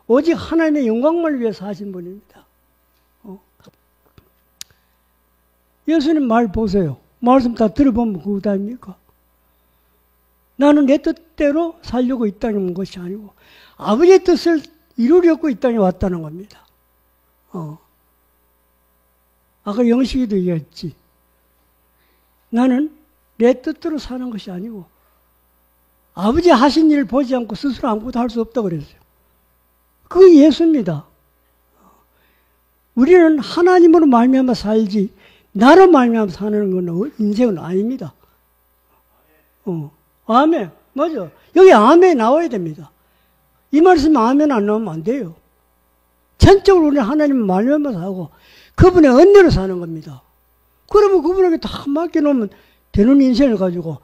오직 하나님의 영광만을 위해서 하신 분입니다. 예수님 말 보세요. 말씀 다 들어보면 그거 다입니까? 나는 내 뜻대로 살려고 이 땅에 온 것이 아니고 아버지의 뜻을 이루려고 이 땅에 왔다는 겁니다. 아까 영식이도 얘기했지. 나는 내 뜻대로 사는 것이 아니고 아버지 하신 일을 보지 않고 스스로 아무것도 할 수 없다고 그랬어요. 그게 예수입니다. 우리는 하나님으로 말미암아 살지 나로 말미암아 사는 건 인생은 아닙니다. 아멘. 맞아. 여기 아멘 나와야 됩니다. 이 말씀 아멘 안 나오면 안 돼요. 전적으로 우리는 하나님 말씀만 하고 그분의 은혜로 사는 겁니다. 그러면 그분에게 다 맡겨놓으면 되는 인생을 가지고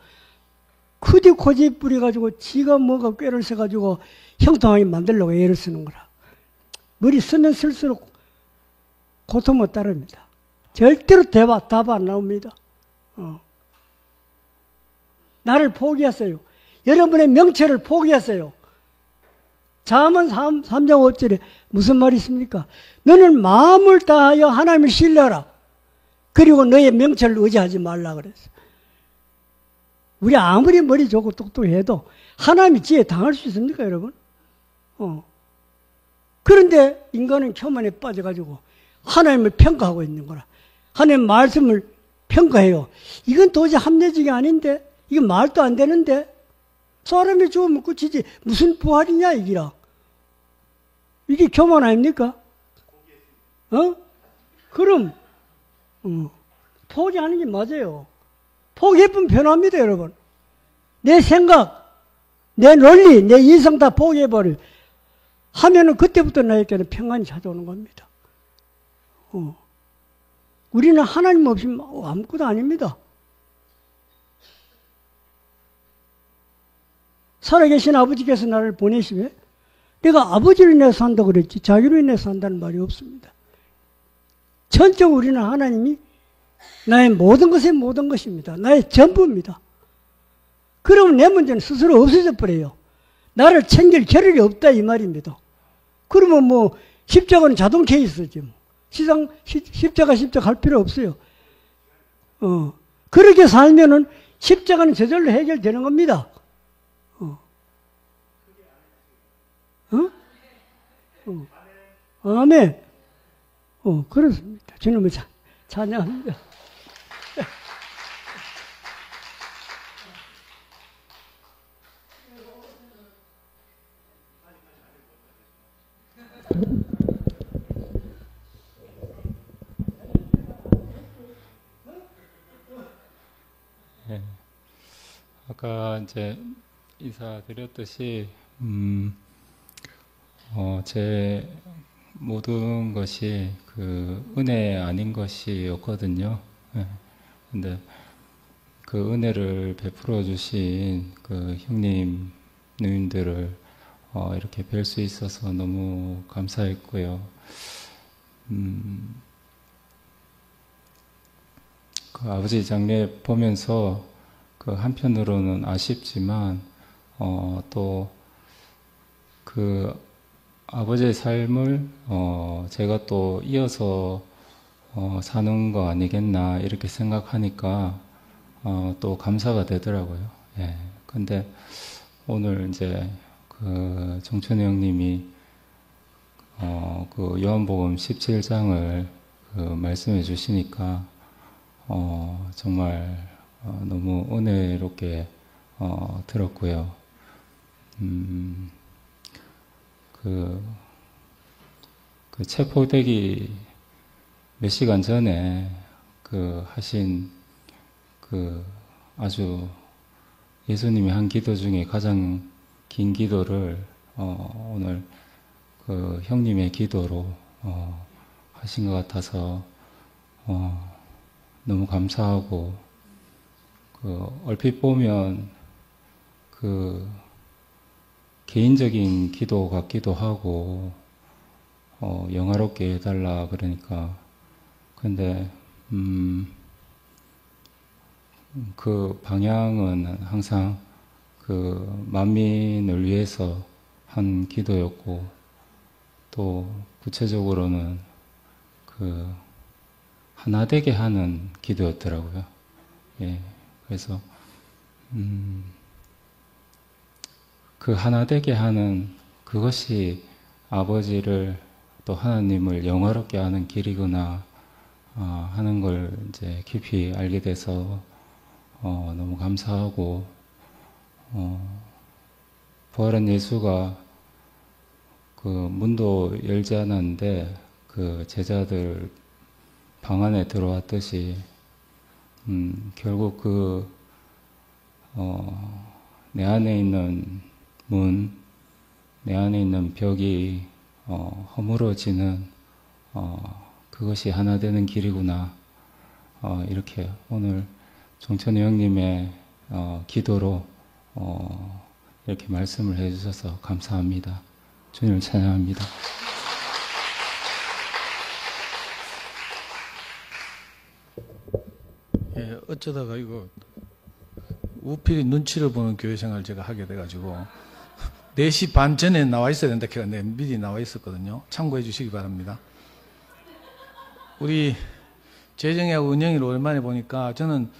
크디 고집 부려가지고 지가 뭔가 꾀를 써가지고 형통하게 만들려고 애를 쓰는 거라. 머리 쓰면 쓸수록 고통은 따릅니다. 절대로 답 안 나옵니다. 나를 포기했어요. 여러분의 명체를 포기했어요. 잠언 3장 5절에 무슨 말이 있습니까? 너는 마음을 다하여 하나님을 신뢰하라. 그리고 너의 명체를 의지하지 말라 그랬어요. 우리 아무리 머리 좋고 똑똑해도 하나님이 지혜 당할 수 있습니까, 여러분? 그런데 인간은 교만에 빠져가지고 하나님을 평가하고 있는 거라. 하나님 말씀을 평가해요. 이건 도저히 합리적이 아닌데, 이건 말도 안 되는데, 사람이 죽으면 끝이지 무슨 부활이냐 이기라. 이게 교만 아닙니까? 그럼 포기하는 게 맞아요. 포기해보면 변합니다, 여러분. 내 생각, 내 논리, 내 인성 다 포기해버려. 하면은 그때부터 나에게는 평안이 찾아오는 겁니다. 우리는 하나님 없이 아무것도 아닙니다. 살아계신 아버지께서 나를 보내시면 내가 아버지를 인해서 산다고 그랬지 자기로 인해서 산다는 말이 없습니다. 전적 우리는 하나님이 나의 모든 것의 모든 것입니다. 나의 전부입니다. 그러면 내 문제는 스스로 없어져 버려요. 나를 챙길 겨를이 없다 이 말입니다. 그러면 뭐 십자가는 자동 케이스지 뭐. 십자가 할 필요 없어요. 그렇게 살면은 십자가는 저절로 해결되는 겁니다. 아멘. 그렇습니다. 주님을 찬양합니다. 네. 아까 이제 인사드렸듯이 제 모든 것이 그 은혜 아닌 것이었거든요. 네. 근데 그 은혜를 베풀어 주신 그 형님, 누님들을 이렇게 뵐 수 있어서 너무 감사했고요. 그 아버지 장례 보면서 그 한편으로는 아쉽지만 또 그 아버지의 삶을 제가 또 이어서 사는 거 아니겠나 이렇게 생각하니까 또 감사가 되더라고요. 예. 근데 오늘 이제 그 정천희 형님이 그 요한복음 17장을 그 말씀해 주시니까 정말 너무 은혜롭게 들었고요. 그 체포되기 몇 시간 전에 그 하신 그 아주 예수님이 한 기도 중에 가장 긴 기도를 오늘 그 형님의 기도로 하신 것 같아서 너무 감사하고 그 얼핏 보면 그 개인적인 기도 같기도 하고 영화롭게 해달라 그러니까 근데 그 방향은 항상 그 만민을 위해서 한 기도였고 또 구체적으로는 그 하나 되게 하는 기도였더라고요. 예, 그래서 그 하나 되게 하는 그것이 아버지를 또 하나님을 영화롭게 하는 길이구나 하는 걸 이제 깊이 알게 돼서 너무 감사하고 부활한 예수가 그 문도 열지 않았는데 그 제자들 방 안에 들어왔듯이 결국 그 내 안에 있는 문, 내 안에 있는 벽이 허물어지는 그것이 하나 되는 길이구나. 이렇게 오늘 종천이 형님의 기도로 이렇게 말씀을 해주셔서 감사합니다. 주님을 찬양합니다. 예, 어쩌다가 이거 우필이 눈치를 보는 교회 생활을 제가 하게 돼가지고 4시 반 전에 나와 있어야 된다 해가 내가 미리 나와 있었거든요. 참고해 주시기 바랍니다. 우리 재정이하고 은영이를 오랜만에 보니까 저는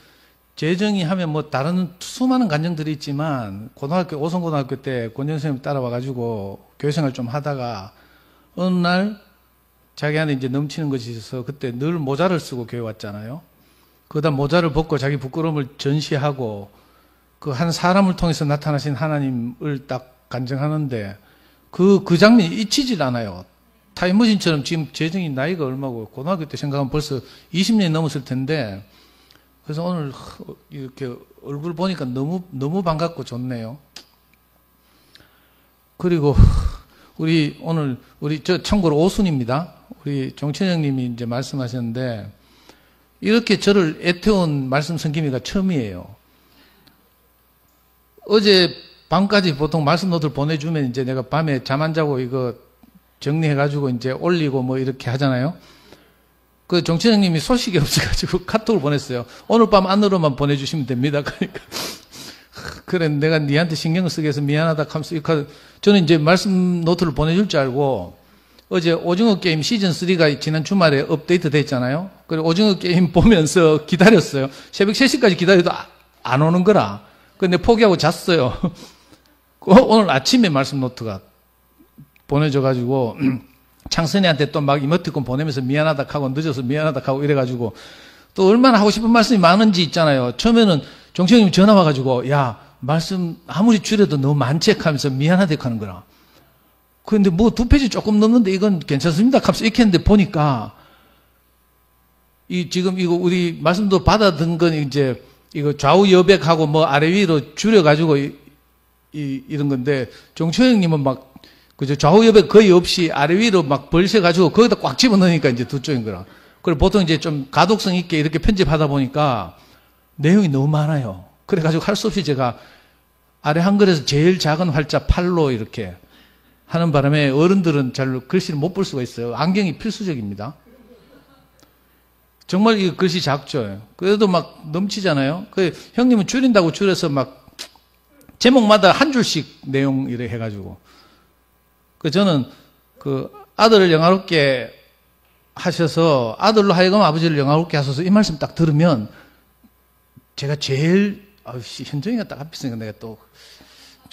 재정이 하면 뭐 다른 수많은 간증들이 있지만 고등학교 오성고등학교 때 권정 선생님 따라와가지고 교회생활 좀 하다가 어느 날 자기 안에 이제 넘치는 것이 있어서 그때 늘 모자를 쓰고 교회 왔잖아요. 그러다 모자를 벗고 자기 부끄러움을 전시하고 그 한 사람을 통해서 나타나신 하나님을 딱 간증하는데 그 장면이 잊히질 않아요. 타임머신처럼 지금 재정이 나이가 얼마고 고등학교 때 생각하면 벌써 20년이 넘었을 텐데 그래서 오늘 이렇게 얼굴 보니까 너무 반갑고 좋네요. 그리고 우리 오늘 저 참고로 오순입니다. 우리 종천 형님이 이제 말씀하셨는데 이렇게 저를 애태운 말씀 섬김이가 처음이에요. 어제 밤까지 보통 말씀 노트를 보내주면 이제 내가 밤에 잠 안 자고 이거 정리해가지고 이제 올리고 뭐 이렇게 하잖아요. 그 종천 형님이 소식이 없어가지고 카톡을 보냈어요. 오늘 밤 안으로만 보내주시면 됩니다. 그러니까 그래 내가 니한테 신경을 쓰게 해서 미안하다 하면서 저는 이제 말씀 노트를 보내줄 줄 알고 어제 오징어 게임 시즌3가 지난 주말에 업데이트 됐잖아요. 그리고 오징어 게임 보면서 기다렸어요. 새벽 3시까지 기다려도 안 오는 거라. 근데 포기하고 잤어요. 오늘 아침에 말씀 노트가 보내줘가지고 창선이한테 또 막 이모티콘 보내면서 미안하다 하고 늦어서 미안하다 하고 이래가지고 또 얼마나 하고 싶은 말씀이 많은지 있잖아요. 처음에는 종천님이 전화 와가지고 야 말씀 아무리 줄여도 너무 많지 하면서 미안하다 하는 거라. 그런데 뭐 2페이지 조금 넘는데 이건 괜찮습니다 하면서 이렇게 했는데 보니까 지금 이거 우리 말씀도 받아든 건 이제 이거 좌우 여백하고 뭐 아래 위로 줄여가지고 이런 건데 종천 형님은 막 그죠 좌우 여백 거의 없이 아래 위로 막 벌셔가지고 거기다 꽉 집어넣으니까 이제 두 쪽인 거라. 그리고 보통 이제 좀 가독성 있게 이렇게 편집하다 보니까 내용이 너무 많아요. 그래가지고 할 수 없이 제가 아래 한글에서 제일 작은 활자 8로 이렇게 하는 바람에 어른들은 잘 글씨를 못 볼 수가 있어요. 안경이 필수적입니다. 정말 이 글씨 작죠. 그래도 막 넘치잖아요. 그 형님은 줄인다고 줄여서 막 제목마다 한 줄씩 내용 이래 해가지고. 저는 그 아들을 영화롭게 하셔서 아들로 하여금 아버지를 영화롭게 하셔서 이 말씀 딱 들으면 제가 제일 현정이가 딱 앞에 있으니까 내가 또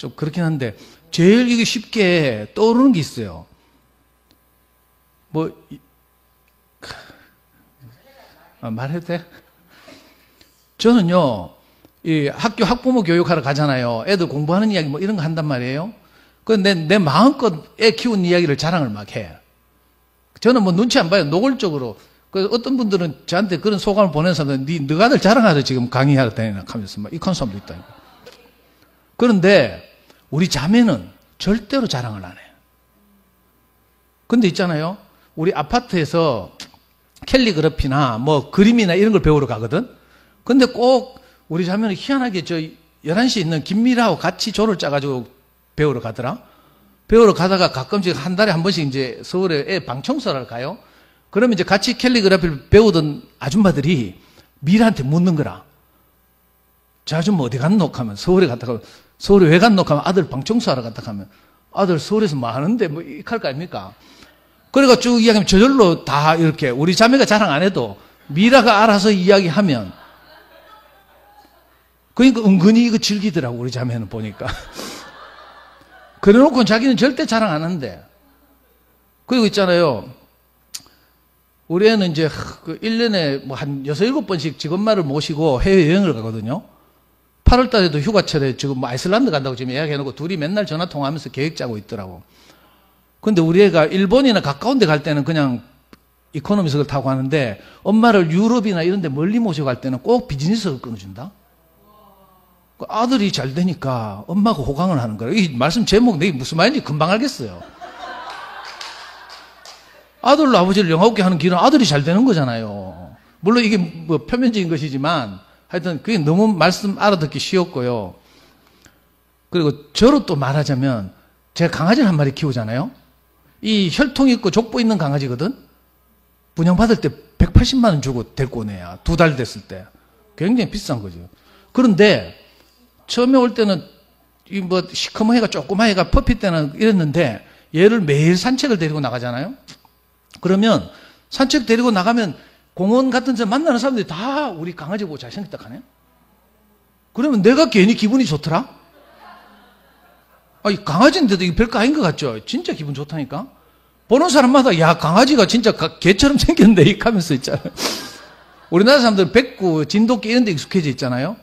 좀 그렇긴 한데 제일 이게 쉽게 떠오르는 게 있어요. 뭐 말해도 돼? 저는요, 이 학교 학부모 교육하러 가잖아요. 애들 공부하는 이야기 뭐 이런 거 한단 말이에요. 근데 내 마음껏 애 키운 이야기를 자랑을 막 해. 저는 뭐 눈치 안 봐요. 노골적으로. 어떤 분들은 저한테 그런 소감을 보내는 사람들은 너가 아들 자랑하러 지금 강의하러 다니나 하면서 막 이런 사람도 있다. 그런데 우리 자매는 절대로 자랑을 안 해. 근데 있잖아요. 우리 아파트에서 캘리그래피나 뭐 그림이나 이런 걸 배우러 가거든. 근데 꼭 우리 자매는 희한하게 저 11시에 있는 김미라하고 같이 조를 짜가지고 배우러 가더라. 배우러 가다가 가끔씩 한 달에 한 번씩 이제 서울에 애 방청소를 가요. 그러면 이제 같이 캘리그래피를 배우던 아줌마들이 미라한테 묻는 거라. 저 아줌마 어디 갔노? 하면 서울에 갔다 가면 서울에 왜 갔노? 하면 아들 방청소하러 갔다 가면 아들 서울에서 뭐 하는데 뭐 이렇게 할 거 아닙니까? 그러니까 쭉 이야기하면 저절로 다 이렇게 우리 자매가 자랑 안 해도 미라가 알아서 이야기하면 그러니까 은근히 이거 즐기더라고 우리 자매는 보니까. 그래놓고 자기는 절대 자랑 안 하는데. 그리고 있잖아요. 우리 애는 이제 그 1년에 뭐 한 6, 7번씩 직원말을 모시고 해외여행을 가거든요. 8월 달에도 휴가철에 지금 뭐 아이슬란드 간다고 지금 예약해놓고 둘이 맨날 전화 통화하면서 계획 짜고 있더라고. 근데 우리 애가 일본이나 가까운 데 갈 때는 그냥 이코노미석을 타고 가는데 엄마를 유럽이나 이런 데 멀리 모시고 갈 때는 꼭 비즈니스석을 끊어준다? 아들이 잘 되니까 엄마가 호강을 하는 거예요. 이 말씀 제목 내가 무슨 말인지 금방 알겠어요. 아들로 아버지를 영화롭게 하는 길은 아들이 잘 되는 거잖아요. 물론 이게 뭐 표면적인 것이지만 하여튼 그게 너무 말씀 알아듣기 쉬웠고요. 그리고 저로 또 말하자면 제가 강아지를 한 마리 키우잖아요. 이 혈통 있고 족보 있는 강아지거든. 분양받을 때 180만 원 주고 데리고 오네야. 2달 됐을 때. 굉장히 비싼 거죠. 그런데 처음에 올 때는 이 뭐 시커먼 애가 조그만 애가 퍼피 때는 이랬는데 얘를 매일 산책을 데리고 나가잖아요. 그러면 산책 데리고 나가면 공원 같은 데 만나는 사람들이 다 우리 강아지 보고 잘생겼다 하네. 그러면 내가 괜히 기분이 좋더라. 이 강아지인데도 이게 별거 아닌 것 같죠? 진짜 기분 좋다니까. 보는 사람마다 야 강아지가 진짜 개처럼 생겼네 이 하면서 있잖아요. 우리나라 사람들은 백구, 진돗개 이런 데 익숙해져 있잖아요.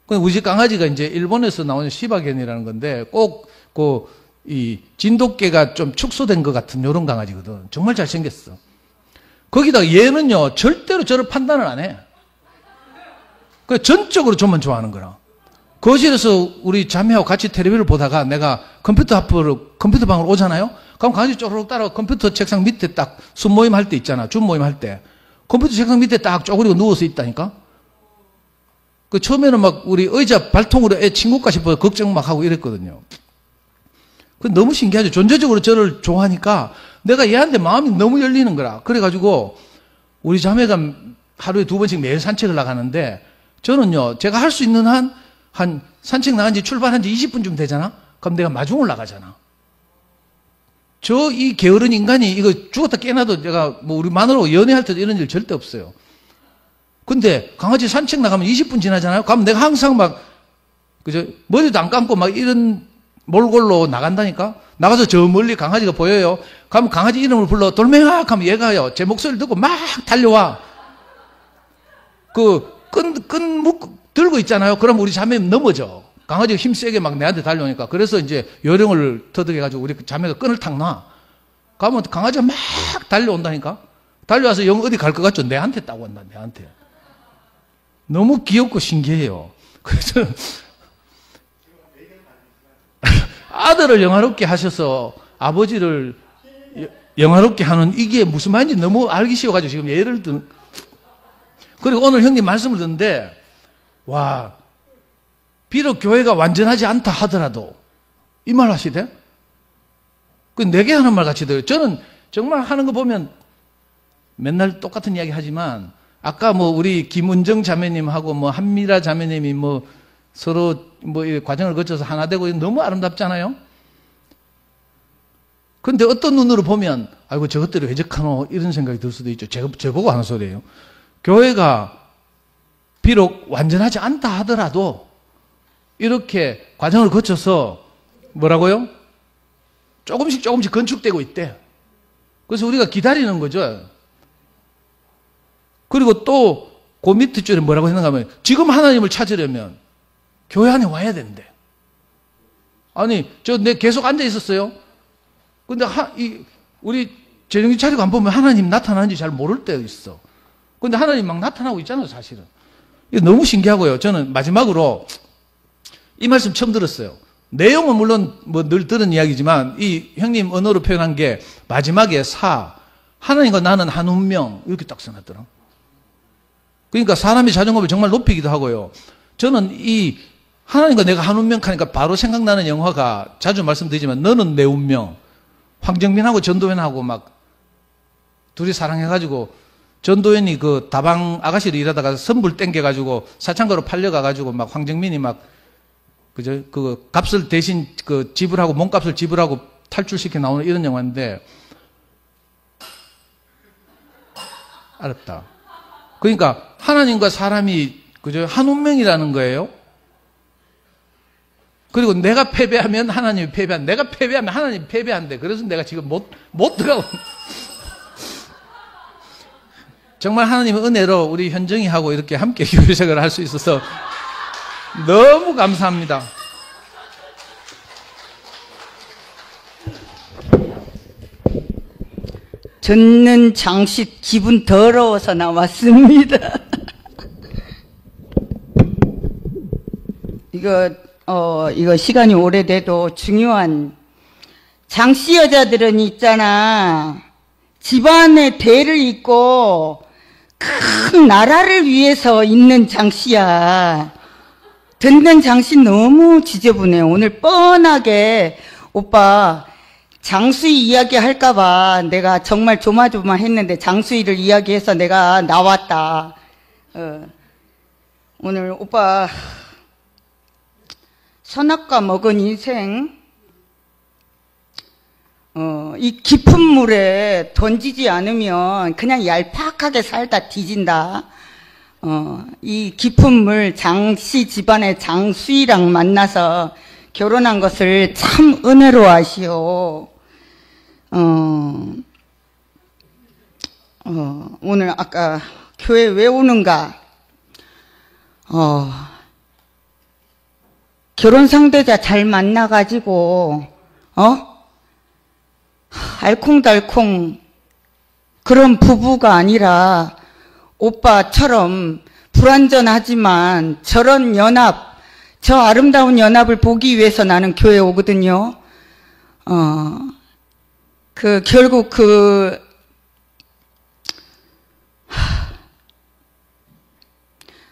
우리 집 강아지가 이제 일본에서 나오는 시바견이라는 건데 꼭 이 진돗개가 좀 축소된 것 같은 이런 강아지거든. 정말 잘생겼어. 거기다가 얘는요 절대로 저를 판단을 안 해. 그냥 전적으로 저만 좋아하는 거라. 거실에서 우리 자매하고 같이 텔레비를 보다가 내가 컴퓨터 방으로 오잖아요. 그럼 강아지 쪼르륵 따라가 컴퓨터 책상 밑에 딱 순모임 할 때 있잖아. 준모임 할 때. 컴퓨터 책상 밑에 딱 쪼그리고 누워서 있다니까. 처음에는 막 우리 의자 발통으로 애 친구가 싶어서 걱정 막 하고 이랬거든요. 너무 신기하죠. 존재적으로 저를 좋아하니까 내가 얘한테 마음이 너무 열리는 거라. 그래가지고 우리 자매가 하루에 2번씩 매일 산책을 나가는데 저는요, 제가 할 수 있는 한 산책 나간 지 출발한 지 20분쯤 되잖아? 그럼 내가 마중을 나가잖아. 이 게으른 인간이 이거 죽었다 깨나도 제가 뭐 우리 마누라하고 연애할 때도 이런 일 절대 없어요. 근데 강아지 산책 나가면 20분 지나잖아요? 그럼 내가 항상 머리도 안 감고 막 이런 몰골로 나간다니까? 나가서 저 멀리 강아지가 보여요. 그럼 강아지 이름을 불러 돌멩아 하면 얘가요, 제 목소리를 듣고 막 달려와. 끈 들고 있잖아요. 그럼 우리 자매 넘어져. 강아지가 힘세게 막 내한테 달려오니까. 그래서 이제 요령을 터득해가지고 우리 자매가 끈을 탁 놔. 가면 강아지가 막 달려온다니까? 달려와서 영 어디 갈 것 같죠? 내한테 따고 온다, 내한테. 너무 귀엽고 신기해요. 그래서 아들을 영화롭게 하셔서 아버지를 영화롭게 하는 이게 무슨 말인지 너무 알기 쉬워가지고 지금 예를 든. 그리고 오늘 형님 말씀을 듣는데, 와, 비록 교회가 완전하지 않다 하더라도, 이 말 하시대? 내게 하는 말 같이 들어요. 저는 정말 하는 거 보면 맨날 똑같은 이야기 하지만, 아까 뭐 우리 김은정 자매님하고 뭐 한미라 자매님이 뭐 서로 뭐 과정을 거쳐서 하나 되고 너무 아름답잖아요? 근데 어떤 눈으로 보면, 아이고, 저것들이 왜 저카노? 이런 생각이 들 수도 있죠. 저보고 하는 소리예요. 교회가 비록 완전하지 않다 하더라도 이렇게 과정을 거쳐서 뭐라고요? 조금씩 건축되고 있대. 그래서 우리가 기다리는 거죠. 그리고 또 그 밑에 줄에 뭐라고 했는가 하면 지금 하나님을 찾으려면 교회 안에 와야 된대. 아니, 내 계속 앉아 있었어요. 근데 우리 재정신 차리고 안 보면 하나님 나타나는지 잘 모를 때가 있어. 근데 하나님 막 나타나고 있잖아요, 사실은. 이게 너무 신기하고요. 저는 마지막으로 이 말씀 처음 들었어요. 내용은 물론 뭐 늘 들은 이야기지만 이 형님 언어로 표현한 게 마지막에 하나님과 나는 한 운명 이렇게 딱 써놨더라. 그러니까 사람의 자존감을 정말 높이기도 하고요. 저는 이 하나님과 내가 한 운명 하니까 바로 생각나는 영화가 자주 말씀드리지만 너는 내 운명. 황정민하고 전도연하고 막 둘이 사랑해가지고 전도연이 그 다방 아가씨로 일하다가 선불 땡겨가지고 사창가로 팔려가가지고 막 황정민이 막 그 값을 대신 지불하고 몸값을 지불하고 탈출시켜 나오는 이런 영화인데 알았다. 그러니까 하나님과 사람이 한 운명이라는 거예요. 그리고 내가 패배하면 하나님이 패배한다. 내가 패배하면 하나님이 패배한대. 그래서 내가 지금 못 들어가고. 정말 하나님의 은혜로 우리 현정이하고 이렇게 함께 교회생활을 할 수 있어서 너무 감사합니다. 듣는 장식 기분 더러워서 나왔습니다. 이거 시간이 오래돼도 중요한 장씨 여자들은 있잖아. 집안의 대를 잇고 큰 나라를 위해서 있는 장씨야. 듣는 장씨 너무 지저분해. 오늘 뻔하게 오빠 장수희 이야기 할까봐 내가 정말 조마조마했는데 장수희를 이야기해서 내가 나왔다. 오늘 오빠 선악과 먹은 인생 이 깊은 물에 던지지 않으면 그냥 얄팍하게 살다 뒤진다. 이 깊은 물 장씨 집안의 장수희랑 만나서 결혼한 것을 참 은혜로 아시오. 오늘 아까 교회 왜 오는가? 결혼 상대자 잘 만나가지고, 알콩달콩 그런 부부가 아니라 오빠처럼 불완전하지만 저런 연합, 저 아름다운 연합을 보기 위해서 나는 교회에 오거든요. 결국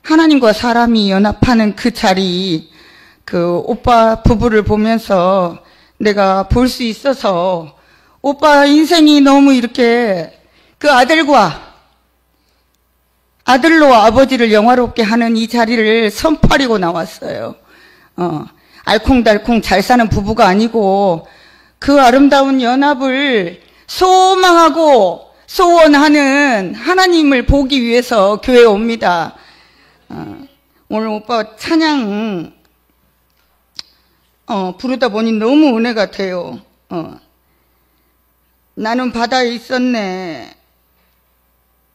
하나님과 사람이 연합하는 그 자리, 오빠 부부를 보면서 내가 볼 수 있어서 오빠 인생이 너무 이렇게 그 아들로 아버지를 영화롭게 하는 이 자리를 선포하려고 나왔어요. 알콩달콩 잘 사는 부부가 아니고 그 아름다운 연합을 소망하고 소원하는 하나님을 보기 위해서 교회에 옵니다. 오늘 오빠 찬양 부르다 보니 너무 은혜가 돼요. 나는 바다에 있었네.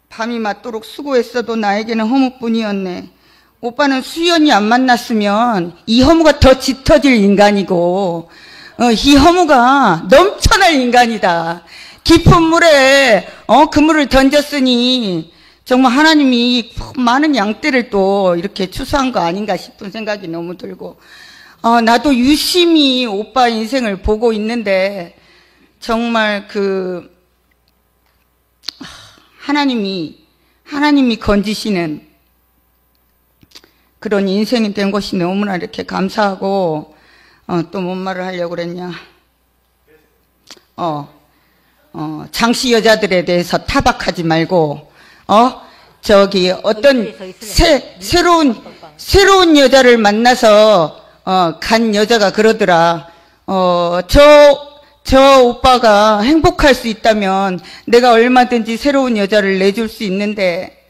밤이 맞도록 수고했어도 나에게는 허무뿐이었네. 오빠는 수연이 안 만났으면 이 허무가 더 짙어질 인간이고 이 허무가 넘쳐날 인간이다. 깊은 물에 그물을 던졌으니 정말 하나님이 많은 양떼를 또 이렇게 추수한 거 아닌가 싶은 생각이 너무 들고 나도 유심히 오빠 인생을 보고 있는데 정말 하나님이 건지시는 그런 인생이 된 것이 너무나 이렇게 감사하고 또 뭔 말을 하려고 그랬냐. 장씨 여자들에 대해서 타박하지 말고 어떤 새로운 여자를 만나서 간 여자가 그러더라. 저 오빠가 행복할 수 있다면 내가 얼마든지 새로운 여자를 내줄 수 있는데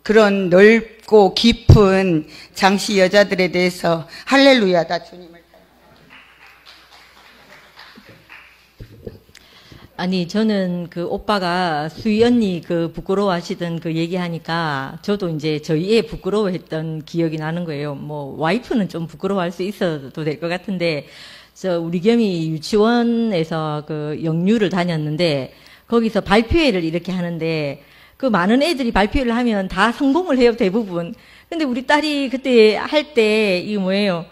그런 넓고 깊은 장씨 여자들에 대해서 할렐루야다 주님을. 아니 저는 오빠가 수희 언니 부끄러워하시던 얘기하니까 저도 이제 저희 애 부끄러워했던 기억이 나는 거예요. 뭐 와이프는 좀 부끄러워할 수 있어도 될 것 같은데 우리 겸이 유치원에서 영유를 다녔는데 거기서 발표회를 이렇게 하는데 많은 애들이 발표를 하면 다 성공을 해요 대부분. 근데 우리 딸이 그때 할 때 이거 뭐예요?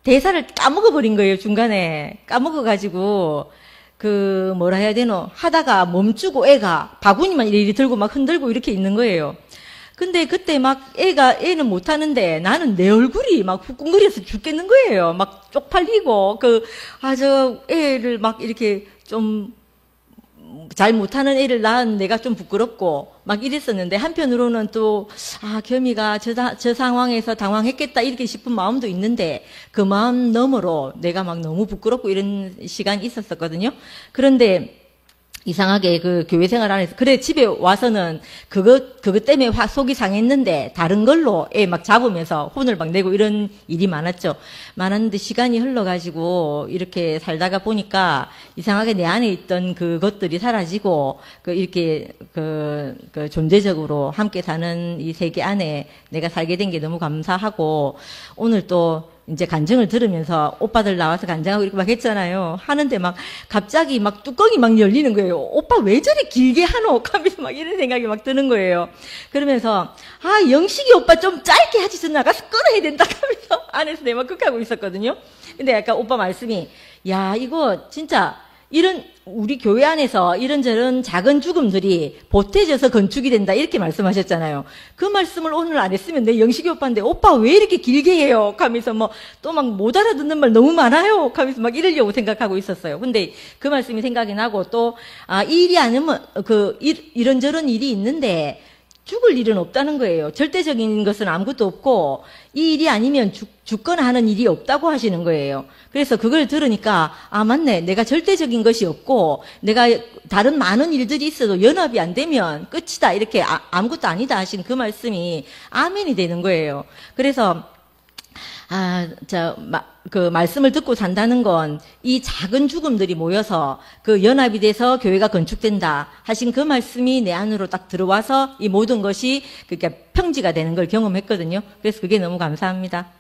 대사를 까먹어버린 거예요 중간에. 까먹어가지고 뭐라 해야 되노? 하다가 멈추고 애가 바구니만 이리 들고 막 흔들고 이렇게 있는 거예요. 근데 그때 애는 못하는데 나는 내 얼굴이 막 후끈거려서 죽겠는 거예요. 막 쪽팔리고, 저 애를 막 이렇게 좀 잘 못하는 애를 낳은 내가 좀 부끄럽고 막 이랬었는데 한편으로는 또 겸이가 저 상황에서 당황했겠다 이렇게 싶은 마음도 있는데 그 마음 너머로 내가 막 너무 부끄럽고 이런 시간이 있었었거든요. 그런데 이상하게 교회 생활 안에서 그래 집에 와서는 그것 때문에 속이 상했는데 다른 걸로 애 막 잡으면서 혼을 막 내고 이런 일이 많았는데 시간이 흘러가지고 이렇게 살다가 보니까 이상하게 내 안에 있던 그것들이 사라지고 이렇게 존재적으로 함께 사는 이 세계 안에 내가 살게 된 게 너무 감사하고 오늘 또 이제 간증을 들으면서 오빠들 나와서 간증하고 이렇게 막 했잖아요. 하는데 막 갑자기 막 뚜껑이 막 열리는 거예요. 오빠 왜 저리 길게 하노? 하면서 막 이런 생각이 막 드는 거예요. 그러면서 영식이 오빠 좀 짧게 하지 좀 나가서 끊어야 된다 하면서 안에서 내가 막 극하고 있었거든요. 근데 약간 오빠 말씀이 야 이거 진짜 우리 교회 안에서 이런저런 작은 죽음들이 보태져서 건축이 된다 이렇게 말씀하셨잖아요. 그 말씀을 오늘 안 했으면 내 영식이 오빠인데 오빠 왜 이렇게 길게 해요? 하면서 뭐 또 막 못 알아듣는 말 너무 많아요. 하면서 막 이러려고 생각하고 있었어요. 근데 그 말씀이 생각이 나고 또 이 일이 아니면 이런저런 일이 있는데 죽을 일은 없다는 거예요. 절대적인 것은 아무것도 없고 이 일이 아니면 죽거나 하는 일이 없다고 하시는 거예요. 그래서 그걸 들으니까 맞네. 내가 절대적인 것이 없고 내가 다른 많은 일들이 있어도 연합이 안 되면 끝이다. 이렇게 아무것도 아니다 하신 그 말씀이 아멘이 되는 거예요. 그래서 그 말씀을 듣고 산다는 건 이 작은 죽음들이 모여서 그 연합이 돼서 교회가 건축된다 하신 그 말씀이 내 안으로 딱 들어와서 이 모든 것이 그러니까 평지가 되는 걸 경험했거든요. 그래서 그게 너무 감사합니다.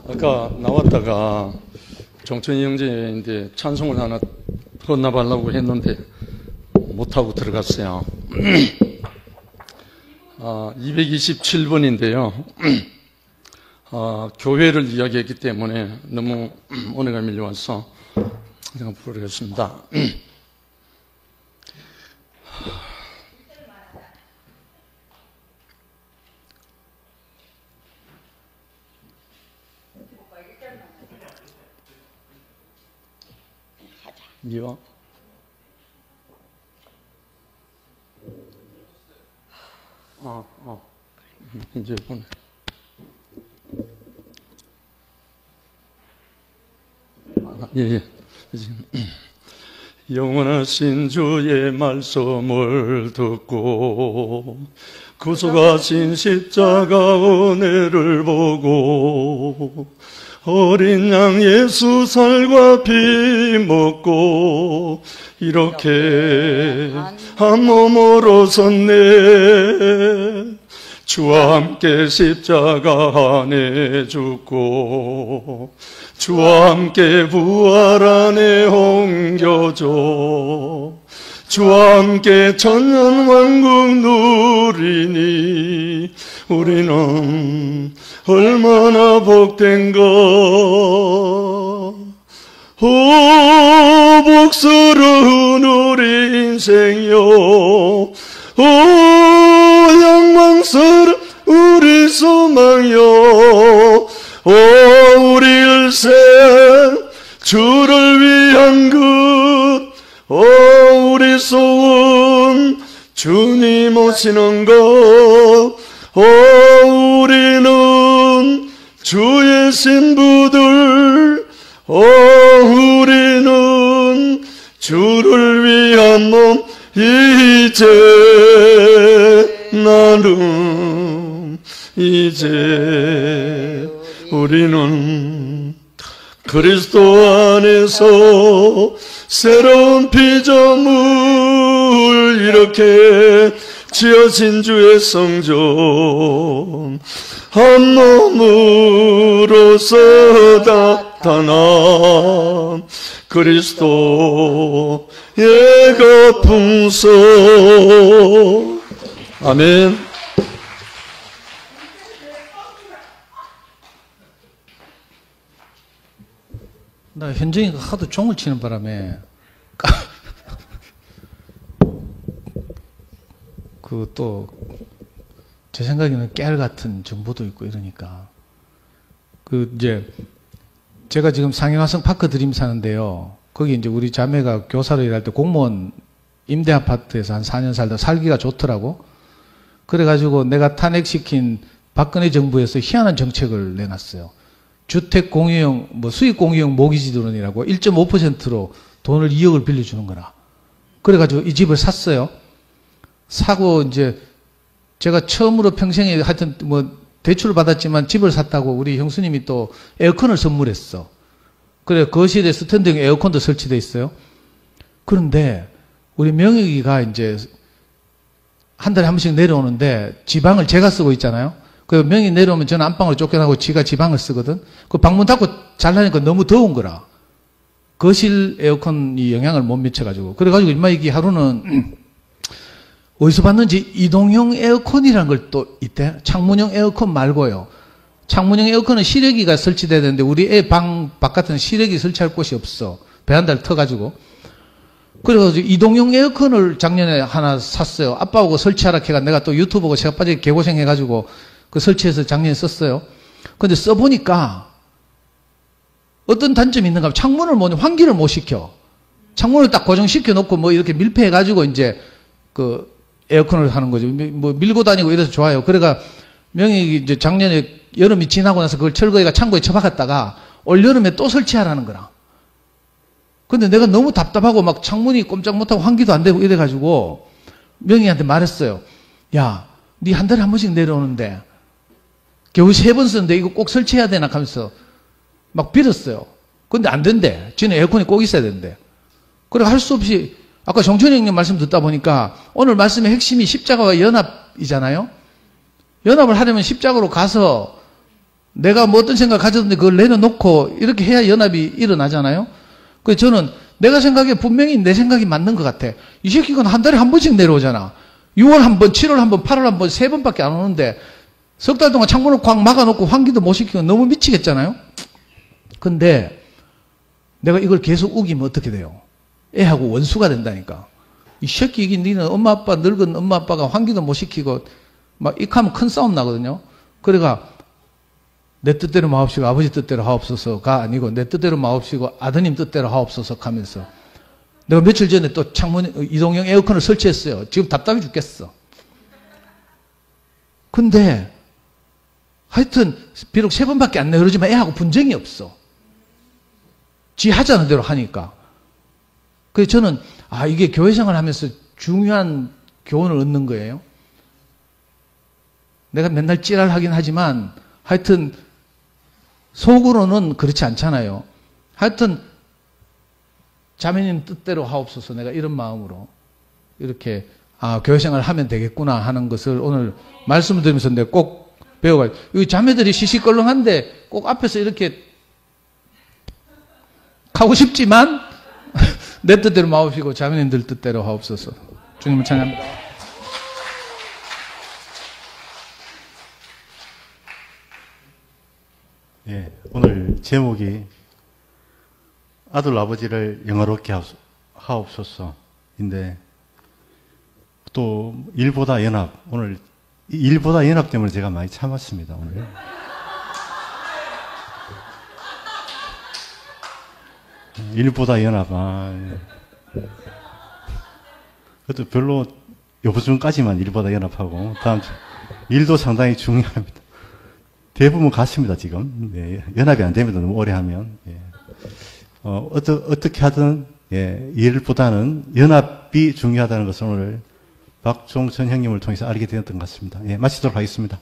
아까 나왔다가 정천이 형제인데 찬송을 하나 헌납하려고 했는데 못하고 들어갔어요. 227번인데요. 교회를 이야기했기 때문에 너무 은혜가 밀려와서 그냥 부르겠습니다. 미워? 이제 보내. 예. 영원하신 주의 말씀을 듣고 구속하신 십자가 은혜를 보고 어린 양 예수 살과 피 먹고 이렇게 한 몸으로 섰네. 주와 함께 십자가 안에 죽고 주와 함께 부활 안에 옮겨져 주와 함께 천년 왕국 누리니 우리는 얼마나 복된가. 오 복스러운 우리 인생요, 오 영광스러운 우리 소망요, 오 우리 일생 주를 위한 것, 오 우리 소원 주님 오시는 것, 오 우리는 주의 신부들, 오 우리는 주를 위한 몸, 이제 나는 이제 우리는 그리스도 안에서 새로운 피조물 이렇게 지어진 주의 성전 한 몸으로서 나타난 그리스도의 거풍성. 아멘. 나 현정이가 하도 종을 치는 바람에 그 또 제 생각에는 깨알 같은 정보도 있고 이러니까 그 이제 제가 지금 상해화성 파크 드림 사는데요. 거기 이제 우리 자매가 교사로 일할 때 공무원 임대 아파트에서 한 4년 살다 살기가 좋더라고. 그래가지고 내가 탄핵시킨 박근혜 정부에서 희한한 정책을 내놨어요. 주택 공유형, 수익 공유형 모기지도론이라고 1.5%로 돈을 2억을 빌려주는 거라. 그래가지고 이 집을 샀어요. 사고 이제 제가 처음으로 평생에 하여튼 대출을 받았지만 집을 샀다고 우리 형수님이 또 에어컨을 선물했어. 그래 거실에 스탠딩 에어컨도 설치돼 있어요. 그런데 우리 명혁이가 이제 한 달에 한 번씩 내려오는데 지방을 제가 쓰고 있잖아요. 그 명이 내려오면 저는 안방으로 쫓겨나고 지가 지방을 쓰거든. 그 방문 닫고 잘라니까 너무 더운 거라. 거실 에어컨이 영향을 못 미쳐가지고. 그래가지고 인마 이게 하루는 어디서 봤는지 이동형 에어컨이라는 걸 또 있대. 창문형 에어컨 말고요. 창문형 에어컨은 실외기가 설치돼야 되는데 우리 애 방 바깥에는 실외기 설치할 곳이 없어. 베란다를 터가지고. 그래가지고 이동형 에어컨을 작년에 하나 샀어요. 아빠하고 설치하라 해가 내가 또 유튜브 보고 제가 빠지게 개고생해가지고 그 설치해서 작년에 썼어요. 근데 써보니까 어떤 단점이 있는가 하면 창문을 환기를 못 시켜. 창문을 딱 고정시켜 놓고 뭐 이렇게 밀폐해가지고 이제 그 에어컨을 하는 거죠. 뭐 밀고 다니고 이래서 좋아요. 그래가 명희 이제 작년에 여름이 지나고 나서 그걸 철거해가 창고에 처박았다가 올 여름에 또 설치하라는 거라. 근데 내가 너무 답답하고 막 창문이 꼼짝 못하고 환기도 안 되고 이래가지고 명희한테 말했어요. 야, 니 한 달에 한 번씩 내려오는데 겨우 3번 쓰는데 이거 꼭 설치해야 되나 하면서 막 빌었어요. 근데 안 된대. 지는 에어컨이 꼭 있어야 된대. 그래 할 수 없이 아까 정천이 형님 말씀 듣다 보니까 오늘 말씀의 핵심이 십자가와 연합이잖아요. 연합을 하려면 십자가로 가서 내가 뭐 어떤 생각 가졌는데 그걸 내려놓고 이렇게 해야 연합이 일어나잖아요. 그래서 저는 내가 생각에 분명히 내 생각이 맞는 것 같아. 이 새끼가 한 달에 한 번씩 내려오잖아. 6월 한 번, 7월 한 번, 8월 한 번, 3번밖에 안 오는데 석 달 동안 창문을 꽉 막아놓고 환기도 못 시키고 너무 미치겠잖아요. 근데 내가 이걸 계속 우기면 어떻게 돼요? 애하고 원수가 된다니까. 이 새끼 이긴 니는 엄마 아빠 늙은 엄마 아빠가 환기도 못 시키고 막 익하면 큰 싸움 나거든요. 그래가 내 뜻대로 마옵시고 아버지 뜻대로 하옵소서가 아니고 내 뜻대로 마옵시고 아드님 뜻대로 하옵소서 하면서 내가 며칠 전에 또 창문 이동형 에어컨을 설치했어요. 지금 답답해 죽겠어. 근데 하여튼 비록 3번밖에 안 내려오지만 애하고 분쟁이 없어. 지 하자는 대로 하니까. 그래서 저는 이게 교회 생활을 하면서 중요한 교훈을 얻는 거예요. 내가 맨날 찌랄하긴 하지만 하여튼 속으로는 그렇지 않잖아요. 하여튼 자매님 뜻대로 하옵소서. 내가 이런 마음으로 이렇게 교회 생활을 하면 되겠구나 하는 것을 오늘 말씀을 드리면서 내가 꼭 배워가지고 이 자매들이 시시껄렁한데 꼭 앞에서 이렇게 하고 싶지만 내 뜻대로 마옵시고 자매님들 뜻대로 하옵소서. 주님을 찬양합니다. 예, 오늘 제목이 아들 아버지를 영화롭게 하옵소서인데 또 일보다 연합, 오늘 일보다 연합 때문에 제가 많이 참았습니다. 오늘 일보다 연합, 그것도 별로 요부준까지만 일보다 연합하고 다음 주 일도 상당히 중요합니다. 대부분 같습니다, 지금. 예, 연합이 안 됩니다, 너무 오래 하면. 예. 어떻게 하든, 예, 일보다는 연합이 중요하다는 것을 오늘 박종천 형님을 통해서 알게 되었던 것 같습니다. 예, 마치도록 하겠습니다.